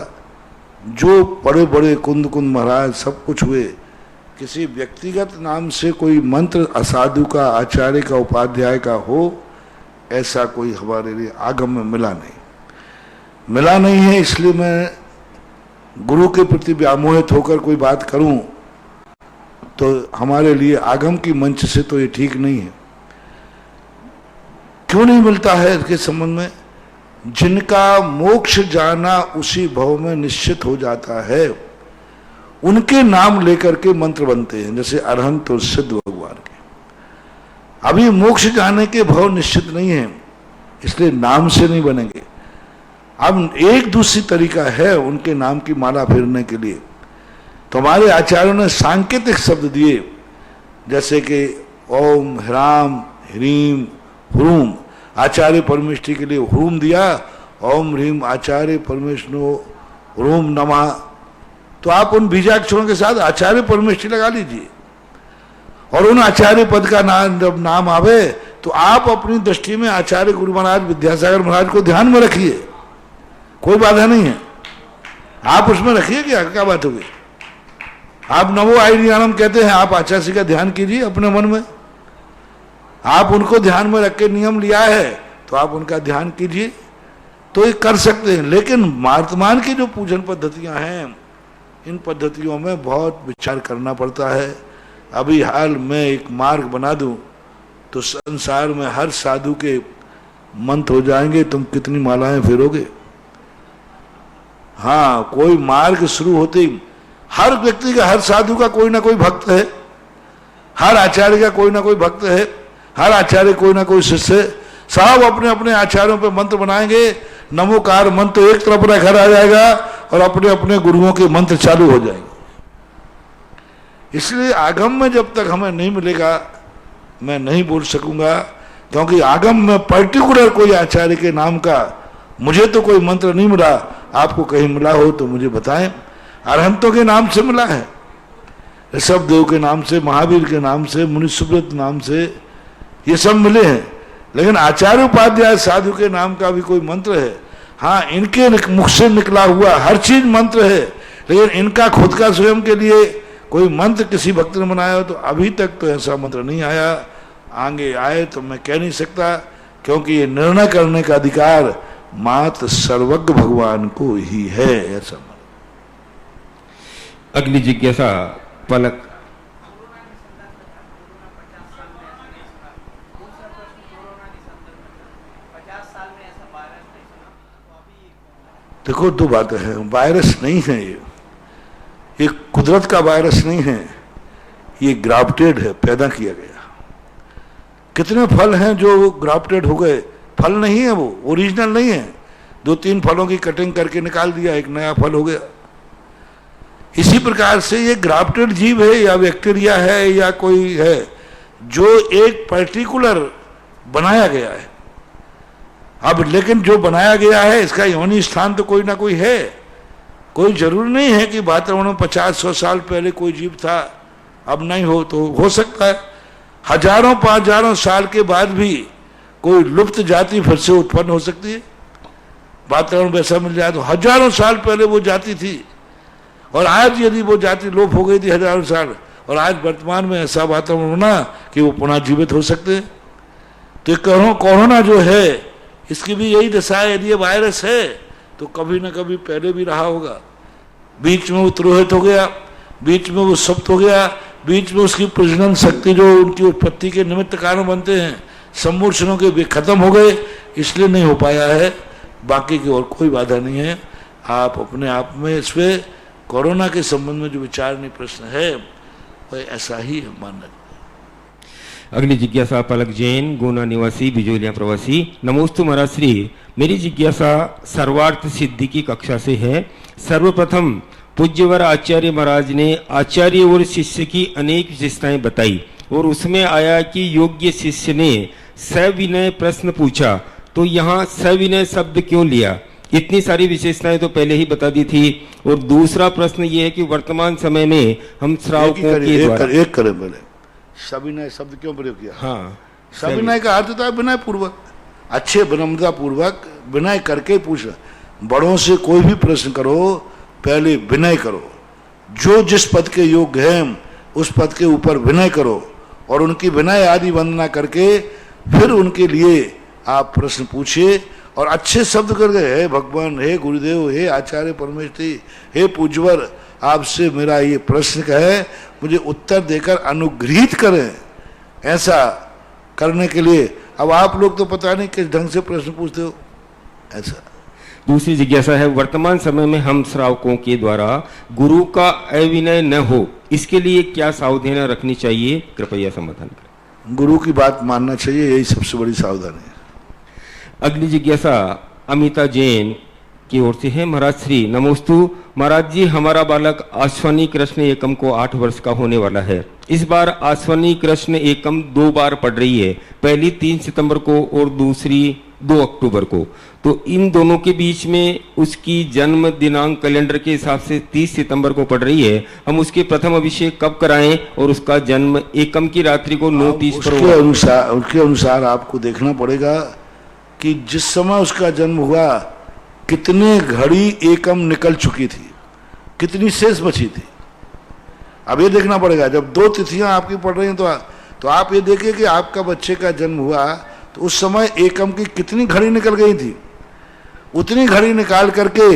जो बड़े बड़े कुंद कुंद महाराज सब कुछ हुए, किसी व्यक्तिगत नाम से कोई मंत्र असाधु का, आचार्य का, उपाध्याय का हो, ऐसा कोई हमारे लिए आगम में मिला नहीं है। इसलिए मैं गुरु के प्रति व्यामोहित होकर कोई बात करूं तो हमारे लिए आगम की मंच से तो ये ठीक नहीं है। क्यों नहीं मिलता है इसके संबंध में? जिनका मोक्ष जाना उसी भव में निश्चित हो जाता है, उनके नाम लेकर के मंत्र बनते हैं, जैसे अरहंत और सिद्ध भगवान के। अभी मोक्ष जाने के भव निश्चित नहीं है, इसलिए नाम से नहीं बनेंगे। अब एक दूसरी तरीका है उनके नाम की माला फेरने के लिए। तो हमारे आचार्यों ने सांकेतिक शब्द दिए, जैसे कि ओम ह्राम ह्रीम ह्रूम, आचार्य परमेष्ठी के लिए ह्रूम दिया, ओम ह्रीम आचार्य परमेष्ठो ह्रूम नमः, तो आप उन बीजाक्षरों के साथ आचार्य परमेष्ठी लगा लीजिए और उन आचार्य पद का नाम जब नाम आवे तो आप अपनी दृष्टि में आचार्य गुरु महाराज विद्यासागर महाराज को ध्यान में रखिए, कोई बाधा नहीं है, आप उसमें रखिए, क्या बात होगी। आप नमो आईरियानम कहते हैं, आप आचार्य का ध्यान कीजिए अपने मन में, आप उनको ध्यान में रख के नियम लिया है तो आप उनका ध्यान कीजिए, तो ये कर सकते हैं। लेकिन वर्तमान की जो पूजन पद्धतियां हैं, इन पद्धतियों में बहुत विचार करना पड़ता है। अभी हाल में एक मार्ग बना दूं तो संसार में हर साधु के मंत्र हो जाएंगे, तुम कितनी मालाएं फेरोगे। हाँ, कोई मार्ग शुरू होते ही हर व्यक्ति का, हर साधु का कोई ना कोई भक्त है, हर आचार्य का कोई ना कोई भक्त है, हर आचार्य कोई ना कोई शिष्य है, सब अपने अपने आचार्यों पे मंत्र बनाएंगे, नमोकार मंत्र एक तरफ रखा रह जाएगा और अपने अपने गुरुओं के मंत्र चालू हो जाएंगे। इसलिए आगम में जब तक हमें नहीं मिलेगा मैं नहीं बोल सकूंगा, क्योंकि आगम में पर्टिकुलर कोई आचार्य के नाम का मुझे तो कोई मंत्र नहीं मिला, आपको कहीं मिला हो तो मुझे बताएं। अरहंतों के नाम से मिला है, ऋषभ देव के नाम से, महावीर के नाम से, मुनि सुब्रत नाम से, ये सब मिले हैं, लेकिन आचार्य उपाध्याय साधु के नाम का भी कोई मंत्र है। हाँ, इनके मुख से निकला हुआ हर चीज मंत्र है, लेकिन इनका खुद का स्वयं के लिए कोई मंत्र किसी भक्त ने बनाया हो तो अभी तक तो ऐसा मंत्र नहीं आया। आगे आए तो मैं कह नहीं सकता, क्योंकि ये निर्णय करने का अधिकार मात्र सर्वज्ञ भगवान को ही है। ऐसा अगली जिज्ञासा पलक। देखो, दो बातें हैं, वायरस नहीं है ये कुदरत का वायरस नहीं है, ये ग्राफ्टेड है, पैदा किया गया। कितने फल हैं जो ग्राफ्टेड हो गए, फल नहीं है, वो ओरिजिनल नहीं है, 2-3 फलों की कटिंग करके निकाल दिया, एक नया फल हो गया। इसी प्रकार से ये ग्राफ्टेड जीव है या बैक्टीरिया है या कोई है जो एक पर्टिकुलर बनाया गया है। अब लेकिन जो बनाया गया है इसका योनि स्थान तो कोई ना कोई है, कोई जरूरी नहीं है कि वातावरण में 50-100 साल पहले कोई जीव था, अब नहीं हो तो हो सकता है हजारों 5,000 साल के बाद भी कोई लुप्त जाति फिर से उत्पन्न हो सकती है। वातावरण वैसा मिल जाए तो हजारों साल पहले वो जाति थी और आज यदि वो जाति लोप हो गई थी हजारों साल, और आज वर्तमान में ऐसा वातावरण होना कि वो पुनः जीवित हो सकते हैं। तो कोरोना जो है इसकी भी यही दशा है, यदि ये वायरस है तो कभी ना कभी पहले भी रहा होगा, बीच में वो तिरोहित हो गया, बीच में वो सुप्त हो गया, बीच में उसकी प्रजनन शक्ति जो उनकी उत्पत्ति के निमित्त कारण बनते हैं सम्मूर्छनों के भी खत्म हो गए, इसलिए नहीं हो पाया है, बाकी की और कोई बाधा नहीं है। आप अपने आप में इस पे कोरोना के संबंध में जो विचारणीय प्रश्न है वह ऐसा ही मानना। अगली जिज्ञासा पलक जैन, गुना निवासी, बिजोलिया प्रवासी। नमोस्तु महाराज श्री, मेरी जिज्ञासा सर्वार्थ सिद्धि की कक्षा से है। सर्वप्रथम पूज्यवर आचार्य महाराज ने आचार्य और शिष्य की अनेक विशेषताएं बताई और उसमें आया कि योग्य शिष्य ने सविनय प्रश्न पूछा, तो यहाँ सविनय शब्द क्यों लिया? इतनी सारी विशेषताएं तो पहले ही बता दी थी। और दूसरा प्रश्न ये है कि वर्तमान समय में हम श्रावकों के द्वारा एक करें पहले, सविनय शब्द क्यों प्रयोग किया? हाँ, सविनय का अर्थ होता है विनय पूर्वक, अच्छे विनम्रता पूर्वक विनय करके पूछना। बड़ों से कोई भी प्रश्न करो पहले विनय करो, जो जिस पद के योग्य हैं उस पद के ऊपर विनय करो और उनकी विनय आदि वंदना करके फिर उनके लिए आप प्रश्न पूछिए और अच्छे शब्द करके, हे भगवान, हे गुरुदेव, हे आचार्य परमेष्ठी, हे पूज्यवर, आपसे मेरा ये प्रश्न है, मुझे उत्तर देकर अनुग्रहित करें। ऐसा करने के लिए अब आप लोग तो पता नहीं किस ढंग से प्रश्न पूछते हो। ऐसा दूसरी जिज्ञासा है, वर्तमान समय में हम श्रावकों के द्वारा गुरु का अविनय न हो, इसके लिए क्या सावधानियां रखनी चाहिए? कृपया समाधान करें। गुरु की बात मानना चाहिए, यही सबसे बड़ी सावधानी है। अगली जिज्ञासा अमिता जैन, की ओर से है। महाराज श्री नमोस्तु। महाराज जी, हमारा बालक आश्वनी कृष्ण एकम को 8 वर्ष का होने वाला है। इस बार आश्वनी कृष्ण एकम 2 बार पढ़ रही है, पहली 3 सितंबर को और दूसरी 2 अक्टूबर को। तो इन दोनों के बीच में उसकी जन्म दिनांक कैलेंडर के हिसाब से 30 सितंबर को पड़ रही है। हम उसके प्रथम अभिषेक कब कराएं और उसका जन्म एकम की रात्रि को 9:30 पर उसके अनुसार आपको देखना पड़ेगा कि जिस समय उसका जन्म हुआ कितने घड़ी एकम निकल चुकी थी, कितनी शेष बची थी। अब ये देखना पड़ेगा, जब 2 तिथियां आपकी पड़ रही हैं तो आप ये देखिए कि आपका बच्चे का जन्म हुआ तो उस समय एकम की कितनी घड़ी निकल गई थी, उतनी घड़ी निकाल करके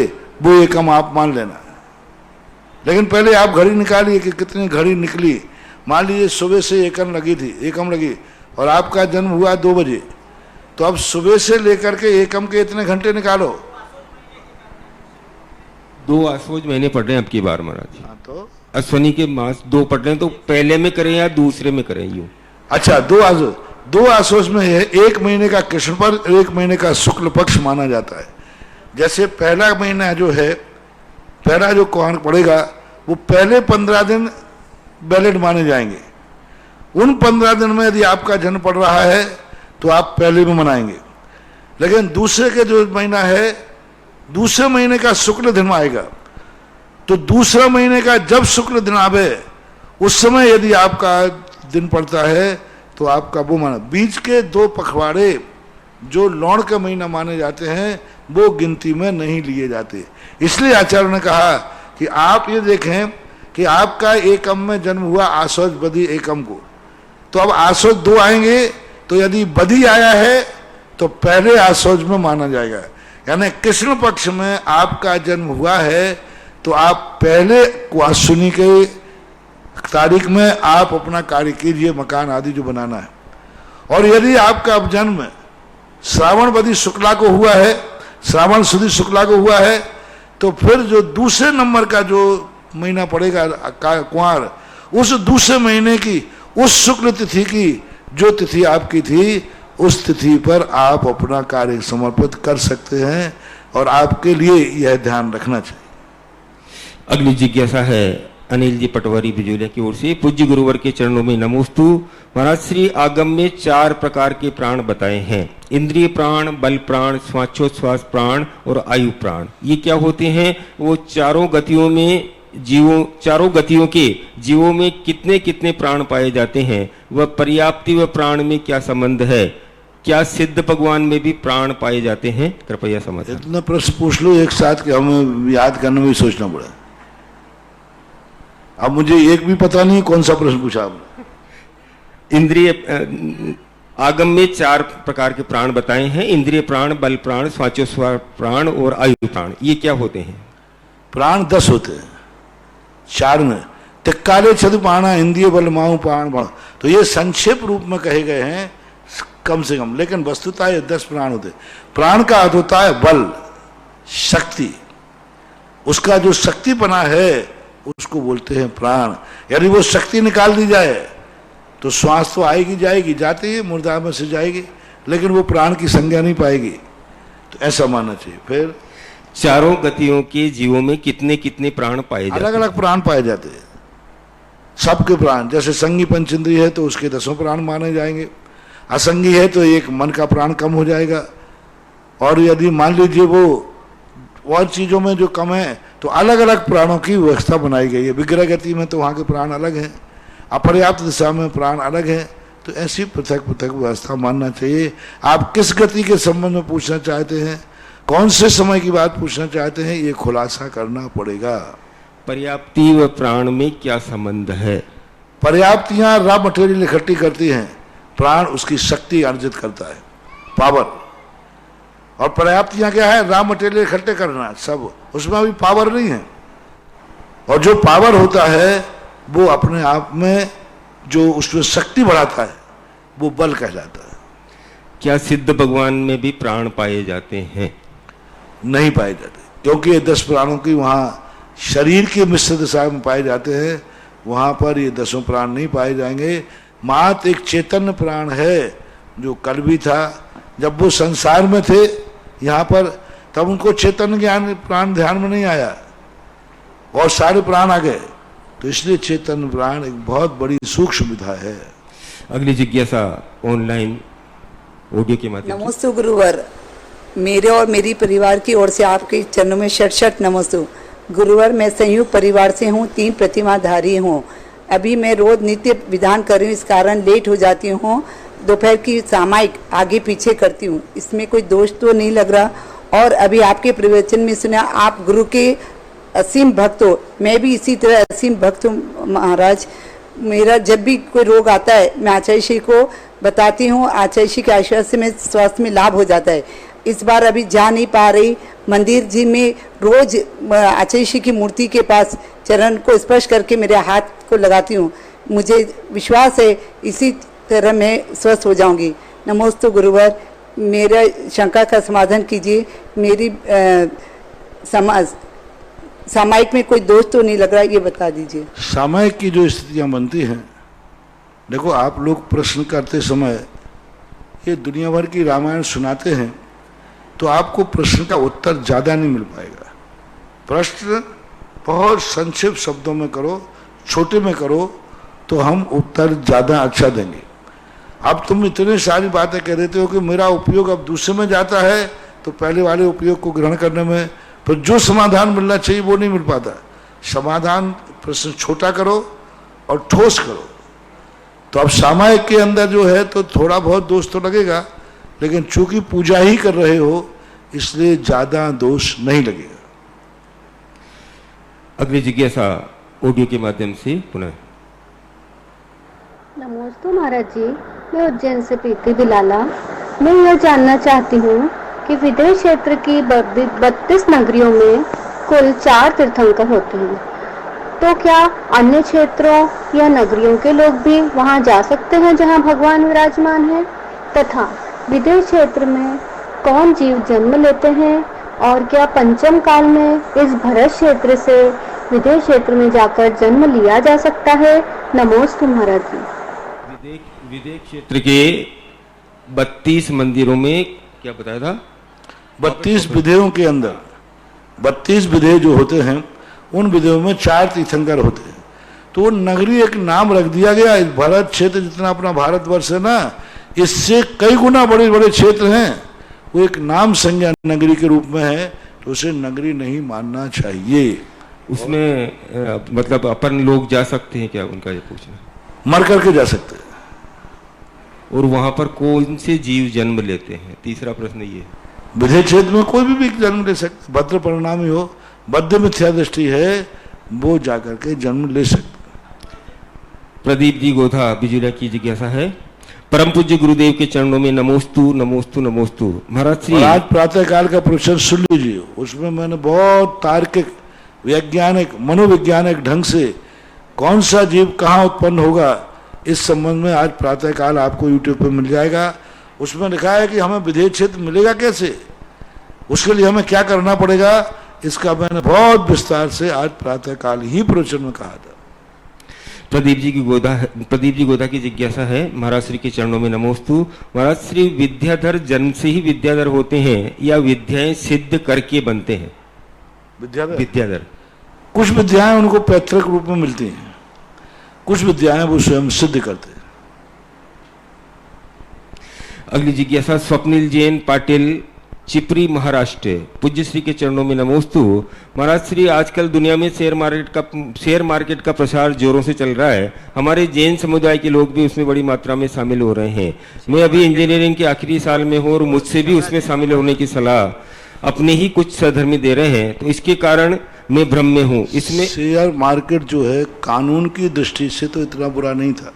वो एकम आप मान लेना। लेकिन पहले आप घड़ी निकालिए कि कितनी घड़ी निकली। मान लीजिए सुबह से एकम लगी और आपका जन्म हुआ 2 बजे, तो अब सुबह से लेकर के एकम के इतने घंटे निकालो। 2 आश्वज महीने पढ़ रहे हैं अब की बार महाराज। हाँ, तो अश्वनी के मास 2 पढ़ रहे हैं, तो पहले में करें या दूसरे में करें? यूं अच्छा, 2 आश्वज में है, 1 महीने का कृष्ण पक्ष, 1 महीने का शुक्ल पक्ष माना जाता है। जैसे पहला महीना जो है, पहला जो कौन पड़ेगा वो पहले 15 दिन वैलिड माने जाएंगे। उन 15 दिन में यदि आपका जन्म पड़ रहा है तो आप पहले में मनाएंगे। लेकिन दूसरे के जो महीना है, दूसरे महीने का शुक्ल दिन आएगा, तो दूसरा महीने का जब शुक्ल दिन आवे उस समय यदि आपका दिन पड़ता है तो आपका वो माना। बीच के 2 पखवाड़े जो लौण का महीना माने जाते हैं वो गिनती में नहीं लिए जाते। इसलिए आचार्य ने कहा कि आप ये देखें कि आपका एकम में जन्म हुआ आश्वज बदी एकम को, तो अब आश्वज 2 आएंगे, तो यदि बदी आया है तो पहले आश्वज में माना जाएगा। यानी कृष्ण पक्ष में आपका जन्म हुआ है तो आप पहले अश्विनी के तारीख में आप अपना कार्य कीजिए, मकान आदि जो बनाना है। और यदि आपका जन्म श्रावण बदी शुक्ला को हुआ है, श्रावण सुदी शुक्ला को हुआ है, तो फिर जो दूसरे नंबर का जो महीना पड़ेगा कुंवार, उस दूसरे महीने की उस शुक्ल तिथि की जो तिथि आपकी थी, उस तिथि पर आप अपना कार्य समर्पित कर सकते हैं। और आपके लिए यह ध्यान रखना चाहिए। अगली जिज्ञासा है अनिल जी पटवारी बिजोलिया की ओर से। पूज्य गुरुवर के चरणों में नमोस्तु। महाराज श्री आगम में 4 प्रकार के प्राण बताए हैं, इंद्रिय प्राण, बल प्राण, श्वासोच्छ्वास प्राण और आयु प्राण। ये क्या होते हैं? वो चारों गतियों के जीवों में कितने कितने प्राण पाए जाते हैं? वह पर्याप्ति व प्राण में क्या संबंध है? क्या सिद्ध भगवान में भी प्राण पाए जाते हैं? कृपया समाधान। इतना प्रश्न पूछ लो एक साथ कि हमें याद करने में सोचना पड़ा। अब मुझे एक भी पता नहीं कौन सा प्रश्न पूछा आपने। इंद्रिय आगम में 4 प्रकार के प्राण बताए हैं, इंद्रिय प्राण, बल प्राण, श्वासोच्छ्वास प्राण और आयु प्राण। ये क्या होते हैं? प्राण 10 होते हैं, 4 में तिक्काले छद पाना, इंद्रिय बल माऊ प्राण बाण। तो ये संक्षेप रूप में कहे गए हैं कम से कम, लेकिन वस्तुतः ये 10 प्राण होते हैं। प्राण का अर्थ होता है बल, शक्ति। उसका जो शक्तिपना है उसको बोलते हैं प्राण। यदि वो शक्ति निकाल दी जाए तो श्वास तो आएगी जाएगी, जाती है मुर्दा में से जाएगी, लेकिन वो प्राण की संज्ञा नहीं पाएगी। तो ऐसा मानना चाहिए। फिर चारों गतियों के जीवों में कितने कितने प्राण पाए जाते हैं? अलग अलग प्राण पाए जाते हैं, सबके प्राण। जैसे संगी पंचेंद्रिय है तो उसके 10 प्राण माने जाएंगे, असंगी है तो एक मन का प्राण कम हो जाएगा। और यदि मान लीजिए वो और चीजों में जो कम है तो अलग अलग प्राणों की व्यवस्था बनाई गई है। विग्रह गति में तो वहाँ के प्राण अलग हैं, अपर्याप्त दिशा में प्राण अलग हैं। तो ऐसी पृथक पृथक व्यवस्था मानना चाहिए। आप किस गति के संबंध में पूछना चाहते हैं, कौन से समय की बात पूछना चाहते हैं, ये खुलासा करना पड़ेगा। पर्याप्ति व प्राण में क्या संबंध है? पर्याप्तियां रॉ मटेरियल इकट्ठी करती हैं, प्राण उसकी शक्ति अर्जित करता है, पावर। और पर्याप्तियां क्या है? रॉ मटेरियल इकट्ठे करना, सब उसमें अभी पावर नहीं है। और जो पावर होता है वो अपने आप में जो उसमें शक्ति बढ़ाता है वो बल कहलाता है। क्या सिद्ध भगवान में भी प्राण पाए जाते हैं? नहीं पाए जाते, क्योंकि ये 10 प्राणों की वहाँ शरीर की मिश्र दशा में पाए जाते हैं, वहाँ पर ये 10 प्राण नहीं पाए जाएंगे। मात्र एक चैतन्य प्राण है जो कल भी था, जब वो संसार में थे यहाँ पर, तब उनको चेतन ज्ञान प्राण ध्यान में नहीं आया और सारे प्राण आ गए। तो इसलिए चेतन प्राण एक बहुत बड़ी सूक्ष्म विधा है। अगली जिज्ञासा ऑनलाइन ऑडियो के माध्यम से। नमोस्तु गुरुवर, मेरे और मेरी परिवार की ओर से आपके चरणों में शत नमोस्तु। गुरुवर, मैं संयुक्त परिवार से हूँ, 3 प्रतिमाधारी हूँ। अभी मैं रोज नित्य विधान कर रही हूँ, इस कारण लेट हो जाती हूँ। दोपहर की सामायिक आगे पीछे करती हूँ, इसमें कोई दोष तो नहीं लग रहा। और अभी आपके प्रवचन में सुना आप गुरु के असीम भक्त हो, मैं भी इसी तरह असीम भक्त हूँ महाराज। मेरा जब भी कोई रोग आता है मैं आचार्य श्री को बताती हूँ, आचार्य श्री के आशीर्वाद से मैं स्वास्थ्य में लाभ हो जाता है। इस बार अभी जा नहीं पा रही, मंदिर जी में रोज आचार्य श्री की मूर्ति के पास चरण को स्पर्श करके मेरे हाथ को लगाती हूँ। मुझे विश्वास है इसी तरह मैं स्वस्थ हो जाऊंगी। नमोस्तु गुरुवर, मेरा शंका का समाधान कीजिए। मेरी सामायिक में कोई दोष तो नहीं लग रहा, ये बता दीजिए। सामायिक की जो स्थितियां बनती हैं, देखो आप लोग प्रश्न करते समय ये दुनिया भर की रामायण सुनाते हैं तो आपको प्रश्न का उत्तर ज़्यादा नहीं मिल पाएगा। प्रश्न बहुत संक्षिप्त शब्दों में करो, छोटे में करो, तो हम उत्तर ज़्यादा अच्छा देंगे। अब तुम इतने सारी बातें कह देते हो कि मेरा उपयोग अब दूसरे में जाता है, तो पहले वाले उपयोग को ग्रहण करने में फिर जो समाधान मिलना चाहिए वो नहीं मिल पाता। समाधान प्रश्न छोटा करो और ठोस करो। तो अब सामायिक के अंदर जो है तो थोड़ा बहुत दोष तो लगेगा, लेकिन चूंकि पूजा ही कर रहे हो इसलिए ज्यादा दोष नहीं लगेगा। अगली जिज्ञासा ऑडियो के माध्यम से पुनः। नमस्ते महाराज जी, मैं उज्जैन से प्रीति बिलाला। मैं यह जानना चाहती हूँ कि विदेश क्षेत्र की 32 नगरियों में कुल 4 तीर्थंकर होते हैं, तो क्या अन्य क्षेत्रों या नगरियों के लोग भी वहां जा सकते हैं जहां भगवान विराजमान है? तथा विदेश क्षेत्र में कौन जीव जन्म लेते हैं और क्या पंचम काल में इस भरत क्षेत्र से विदेश क्षेत्र में जाकर जन्म लिया जा सकता है? नमोस्तु महाराज जी। विदेश क्षेत्र के 32 मंदिरों में क्या बताया था? 32 विधेयों के अंदर 32 विधेय जो होते हैं उन विधेयों में 4 तीर्थंकर होते हैं। तो वो नगरी एक नाम रख दिया गया। इस भारत क्षेत्र जितना अपना भारतवर्ष है ना, इससे कई गुना बड़े बड़े क्षेत्र हैं, वो एक नाम संज्ञा नगरी के रूप में है, तो उसे नगरी नहीं मानना चाहिए। उसमें मतलब अपन लोग जा सकते हैं क्या, उनका ये पूछना? मर करके जा सकते हैं। और वहां पर कौन से जीव जन्म लेते हैं? तीसरा प्रश्न ये। विधेय क्षेत्र में कोई भी जन्म ले सकते, भद्र परिणामी हो, बद्ध मिथ्या दृष्टि है, वो जाकर के जन्म ले सकते। प्रदीप जी गोधा बिजुलिया की जिज्ञासा है। परम पूज्य गुरुदेव के चरणों में नमोस्तु नमोस्तु नमोस्तु। महाराज श्री आज प्रातः काल का प्रवचन सुन लीजिए, उसमें मैंने बहुत तार्किक, वैज्ञानिक, मनोवैज्ञानिक ढंग से कौन सा जीव कहाँ उत्पन्न होगा इस संबंध में आज प्रातः काल आपको यूट्यूब पर मिल जाएगा। उसमें लिखा है कि हमें विदेश क्षेत्र मिलेगा कैसे, उसके लिए हमें क्या करना पड़ेगा, इसका मैंने बहुत विस्तार से आज प्रातः काल ही प्रवचन में कहा था। प्रदीप जी गोदा की जिज्ञासा है। महाराज श्री के चरणों में नमोस्तु। महाराज श्री, विद्याधर जन्म से ही विद्याधर होते हैं या विद्याएं सिद्ध करके बनते हैं? विद्याधर कुछ विद्याएं उनको पैतृक रूप में मिलती हैं, कुछ विद्याएं वो स्वयं सिद्ध करते हैं। अगली जिज्ञासा स्वप्निल जैन पाटिल, चिपरी, महाराष्ट्र। पूज्य श्री के चरणों में नमोस्तु। महाराज श्री, आजकल दुनिया में शेयर मार्केट का प्रसार जोरों से चल रहा है। हमारे जैन समुदाय के लोग भी उसमें बड़ी मात्रा में शामिल हो रहे हैं। मैं अभी इंजीनियरिंग के आखिरी साल में हूँ और मुझसे भी उसमें शामिल होने की सलाह अपने ही कुछ सहधर्मी दे रहे हैं, तो इसके कारण मैं भ्रम में हूँ। इसमें शेयर मार्केट जो है कानून की दृष्टि से तो इतना बुरा नहीं था,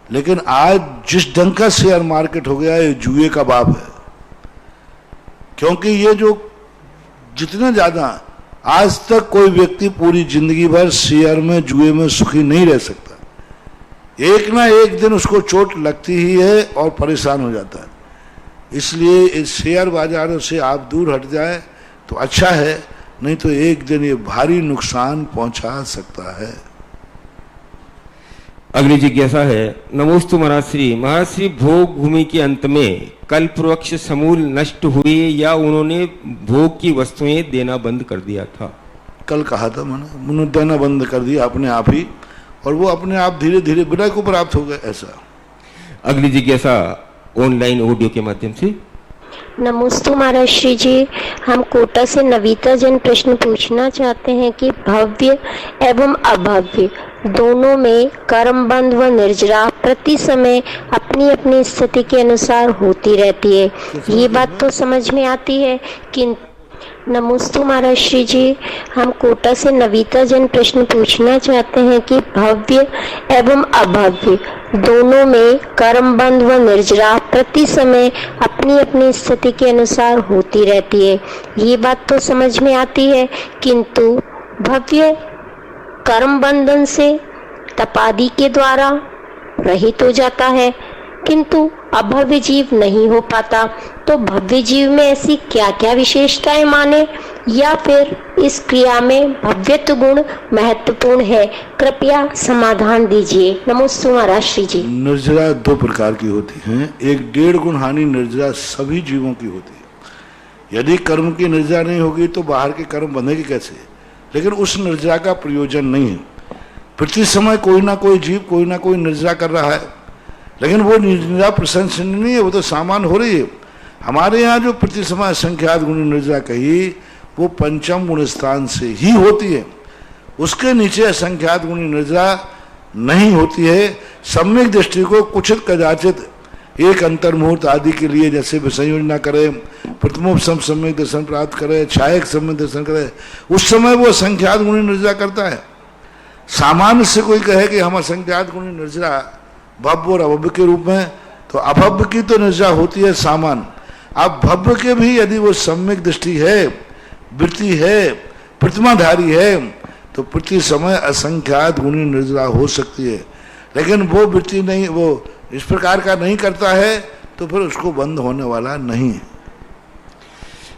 लेकिन आज जिस ढंग का शेयर मार्केट हो गया है, जुए का बाप है। क्योंकि ये जो जितना ज्यादा, आज तक कोई व्यक्ति पूरी जिंदगी भर शेयर में, जुए में सुखी नहीं रह सकता। एक ना एक दिन उसको चोट लगती ही है और परेशान हो जाता है। इसलिए इस शेयर बाजारों से आप दूर हट जाए तो अच्छा है, नहीं तो एक दिन ये भारी नुकसान पहुंचा सकता है। अगली जिज्ञासा है। नमोस्तु महाराज श्री। महाराज श्री, भोग भूमि के अंत में कल्पवृक्ष समूल नष्ट हुए या उन्होंने भोग की वस्तुएं देना बंद कर दिया था? कल कहा था उन्होंने देना बंद कर दिया अपने आप ही, और वो अपने आप धीरे धीरे विनय को प्राप्त हो गए। ऐसा अगली जिज्ञासा ऑनलाइन ऑडियो के माध्यम से। नमोस्तु महाराज श्री जी, हम कोटा से नवीता जैन प्रश्न पूछना चाहते हैं कि भव्य एवं अभव्य दोनों में कर्म बंध व निर्जरा प्रति समय अपनी अपनी स्थिति के अनुसार होती रहती है, ये बात तो समझ में आती है, किंतु नमोस्तु महाराज श्री जी, हम कोटा से नवीता जैन प्रश्न पूछना चाहते हैं कि भव्य एवं अभव्य दोनों में कर्म बंध व निर्जरा प्रति समय अपनी अपनी स्थिति के अनुसार होती रहती है, ये बात तो समझ में आती है, किंतु भव्य कर्म बंधन से तपादि के द्वारा रहित हो जाता है, किंतु अभव्य जीव नहीं हो पाता। तो भव्य जीव में ऐसी क्या क्या विशेषताएं माने, या फिर इस क्रिया में भव्यत्व गुण महत्वपूर्ण है? कृपया समाधान दीजिए। नमोस्तु महाराज श्री जी। निर्जरा दो प्रकार की होती हैं। एक 1.5 गुण हानि निर्जरा सभी जीवों की होती है। यदि कर्म की निर्जरा नहीं होगी तो बाहर के कर्म बंधेगी कैसे? लेकिन उस निर्जरा का प्रयोजन नहीं है। प्रति समय कोई ना कोई जीव कोई ना कोई निर्जरा कर रहा है, लेकिन वो निर्जरा प्रशंसनीय नहीं है, वो तो सामान्य हो रही है। हमारे यहाँ जो प्रति समय असंख्यात गुण निर्जरा कही वो पंचम गुण स्थान से ही होती है, उसके नीचे असंख्यात गुण निर्जरा नहीं होती है। सम्यक दृष्टि को कुछ कदाचित एक अंतर्मुहूर्त आदि के लिए जैसे विसंयोजना करे, प्रथमोपसम सम्यक दर्शन प्राप्त करे, छायक सम्यक दर्शन करे, उस समय वो असंख्यात गुण निर्जरा करता है। सामान्य से कोई कहे कि हम असंख्यात गुण निर्जरा भव्य और अभव्य के रूप में, तो अभव्य की तो निर्जरा होती है सामान्य। अब भव्य के भी यदि वो सम्यक दृष्टि है, वृत्ति है, प्रतिमाधारी है, तो प्रति समय असंख्यात गुणी निर्जरा हो सकती है। लेकिन वो वृत्ति नहीं, वो इस प्रकार का नहीं करता है, तो फिर उसको बंद होने वाला नहीं है।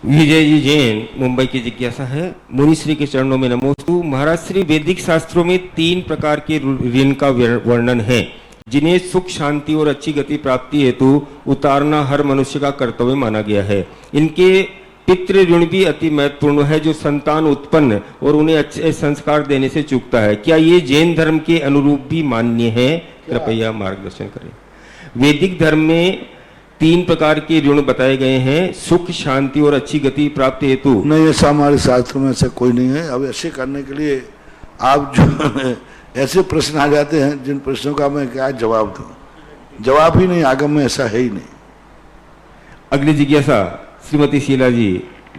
विजय जी जैन मुंबई की जिज्ञासा है। मुनि श्री के चरणों में नमोस्तु। महाराज श्री, वैदिक शास्त्रों में 3 प्रकार के ऋण का वर्णन है, जिन्हें सुख शांति और अच्छी गति प्राप्ति हेतु उतारना हर मनुष्य का कर्तव्य माना गया है। इनके पितृ ऋण भी अति महत्वपूर्ण है, जो संतान उत्पन्न और उन्हें अच्छे संस्कार देने से चूकता है। क्या ये जैन धर्म के अनुरूप भी मान्य है? कृपया मार्गदर्शन करें। वैदिक धर्म में 3 प्रकार के ऋण बताए गए हैं, सुख शांति और अच्छी गति प्राप्ति हेतु। नहीं, ऐसा हमारे शास्त्रों में ऐसा कोई नहीं है। अब ऐसे करने के लिए आप जो ऐसे प्रश्न आ जाते हैं जिन प्रश्नों का मैं क्या जवाब दूं, जवाब ही नहीं, आगम में ऐसा है ही नहीं। अगली जिज्ञासा श्रीमती शीला जी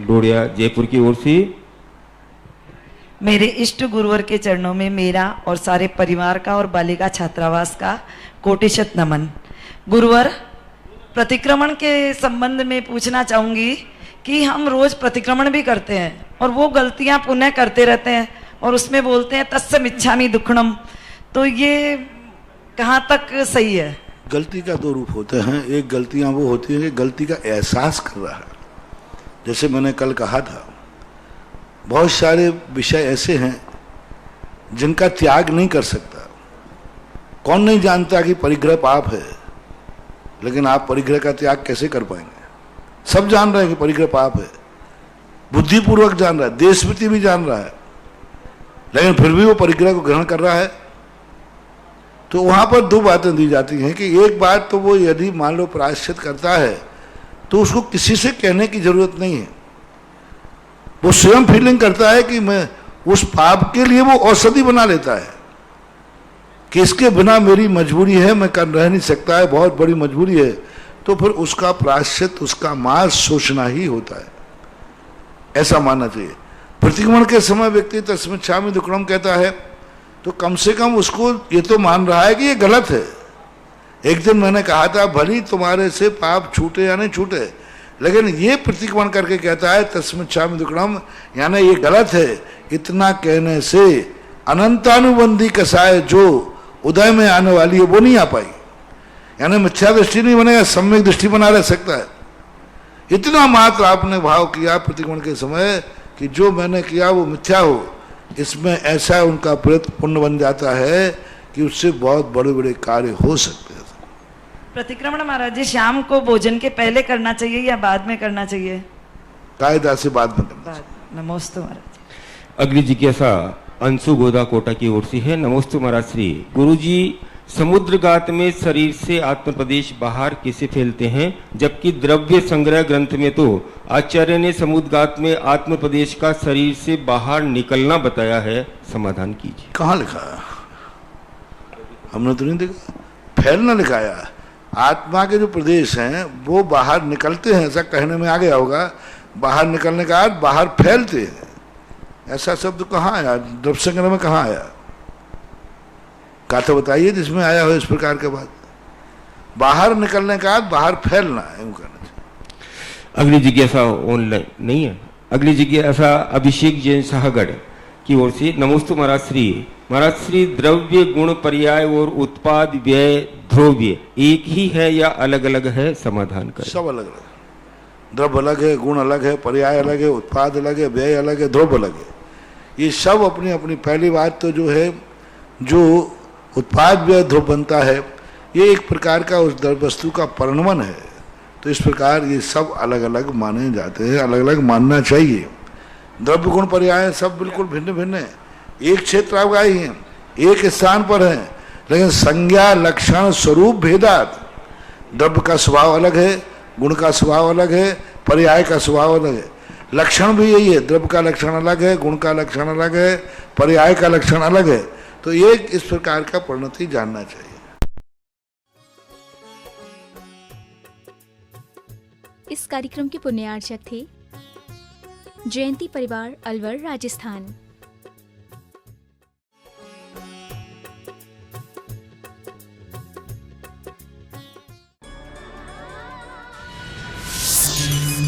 डोडिया जयपुर की ओर से। मेरे इष्ट गुरुवर के चरणों में मेरा और सारे परिवार का और बालिका छात्रावास का कोटिशत नमन। गुरुवर, प्रतिक्रमण के संबंध में पूछना चाहूंगी कि हम रोज प्रतिक्रमण भी करते हैं और वो गलतियां पुनः करते रहते हैं और उसमें बोलते हैं तस्य मिच्छामि दुक्खड़म, तो ये कहाँ तक सही है? गलती का 2 रूप होते हैं। एक गलतियां वो होती हैं कि गलती का एहसास कर रहा है। जैसे मैंने कल कहा था, बहुत सारे विषय ऐसे हैं जिनका त्याग नहीं कर सकता। कौन नहीं जानता कि परिग्रह पाप है, लेकिन आप परिग्रह का त्याग कैसे कर पाएंगे? सब जान रहे हैं कि परिग्रह पाप है, बुद्धिपूर्वक जान रहा है, देशवृत्ति भी जान रहा है, लेकिन फिर भी वो परिग्रह को ग्रहण कर रहा है। तो वहां पर 2 बातें दी जाती हैं कि एक बात तो वो यदि मान लो प्रायश्चित करता है तो उसको किसी से कहने की जरूरत नहीं है, वो स्वयं फीलिंग करता है कि मैं उस पाप के लिए वो औषधि बना लेता है कि इसके बिना मेरी मजबूरी है, मैं कर रह नहीं सकता है, बहुत बड़ी मजबूरी है, तो फिर उसका प्रायश्चित, उसका मांस सोचना ही होता है। ऐसा मानना चाहिए। प्रतिक्रमण के समय व्यक्ति तस्मिच्छामि दुक्कडम कहता है तो कम से कम उसको ये तो मान रहा है कि ये गलत है। एक दिन मैंने कहा था, भली तुम्हारे से पाप छूटे या नहीं छूटे, लेकिन ये प्रतिक्रमण करके कहता है तस्मिच्छामि दुक्कडम, यानी ये गलत है। इतना कहने से अनंतानुबंधी कसाय जो उदय में आने वाली है वो नहीं आ पाई, यानी मिथ्या दृष्टि नहीं बनेगा, सम्यक दृष्टि बना रह सकता है। इतना मात्र आपने भाव किया प्रतिक्रमण के समय कि जो मैंने किया वो मिथ्या हो, इसमें ऐसा उनका पुण्य बन जाता है कि उससे बहुत बड़े बड़े कार्य हो सकते हैं। प्रतिक्रमण महाराज जी शाम को भोजन के पहले करना चाहिए या बाद में करना चाहिए? कायदा से बाद में करना चाहिए। बाद। नमोस्तु महाराज जी। अगली जिज्ञासा अंशु गोदा कोटा की ओर से है। नमोस्तु महाराज श्री। गुरु जी, समुद्रगात में शरीर से आत्मप्रदेश बाहर कैसे फैलते हैं, जबकि द्रव्य संग्रह ग्रंथ में तो आचार्य ने समुद्रगात में आत्मप्रदेश का शरीर से बाहर निकलना बताया है, समाधान कीजिए। कहाँ लिखा है? हमने तो नहीं देखा। फैलना लिखाया। आत्मा के जो प्रदेश हैं वो बाहर निकलते हैं, ऐसा कहने में आ गया होगा। बाहर निकलने का अर्थ बाहर फैलते हैं, ऐसा शब्द कहाँ आया? द्रव्य संग्रह में कहाँ आया? तो बताइए जिसमें आया हो इस प्रकार के बात। बाहर निकलने का अर्थ बाहर फैलना है, कहना चाहिए। अगली जिज्ञासा ऑनलाइन नहीं है। अगली जिज्ञासा अभिषेक जैन साहगढ़ की ओर से। नमोस्तु महाराज श्री। महाराज श्री, द्रव्य गुण पर्याय और उत्पाद व्यय ध्रुव्य एक ही है या अलग अलग है, समाधान करें। सब अलग अलग। द्रव्य अलग है, गुण अलग है, पर्याय अलग है, उत्पाद अलग है, व्यय अलग है, ध्रुव अलग है। ये सब अपनी अपनी। पहली बात तो जो है, जो उत्पाद व्यय ध्रुव बनता है, ये एक प्रकार का उस द्रव्य वस्तु का परिणमन है। तो इस प्रकार ये सब अलग अलग माने जाते हैं, अलग अलग मानना चाहिए। द्रव्य गुण पर्याय सब बिल्कुल भिन्न भिन्न है। एक क्षेत्र आपका ही है, एक स्थान पर है, लेकिन संज्ञा लक्षण स्वरूप भेदात। द्रव्य का स्वभाव अलग है, गुण का स्वभाव अलग है, पर्याय का स्वभाव अलग है। लक्षण भी यही है, द्रव्य का लक्षण अलग है, गुण का लक्षण अलग है, पर्याय का लक्षण अलग है। तो एक इस प्रकार का परिणति जानना चाहिए। इस कार्यक्रम के पुण्यार्चक थे जयंती परिवार अलवर, राजस्थान।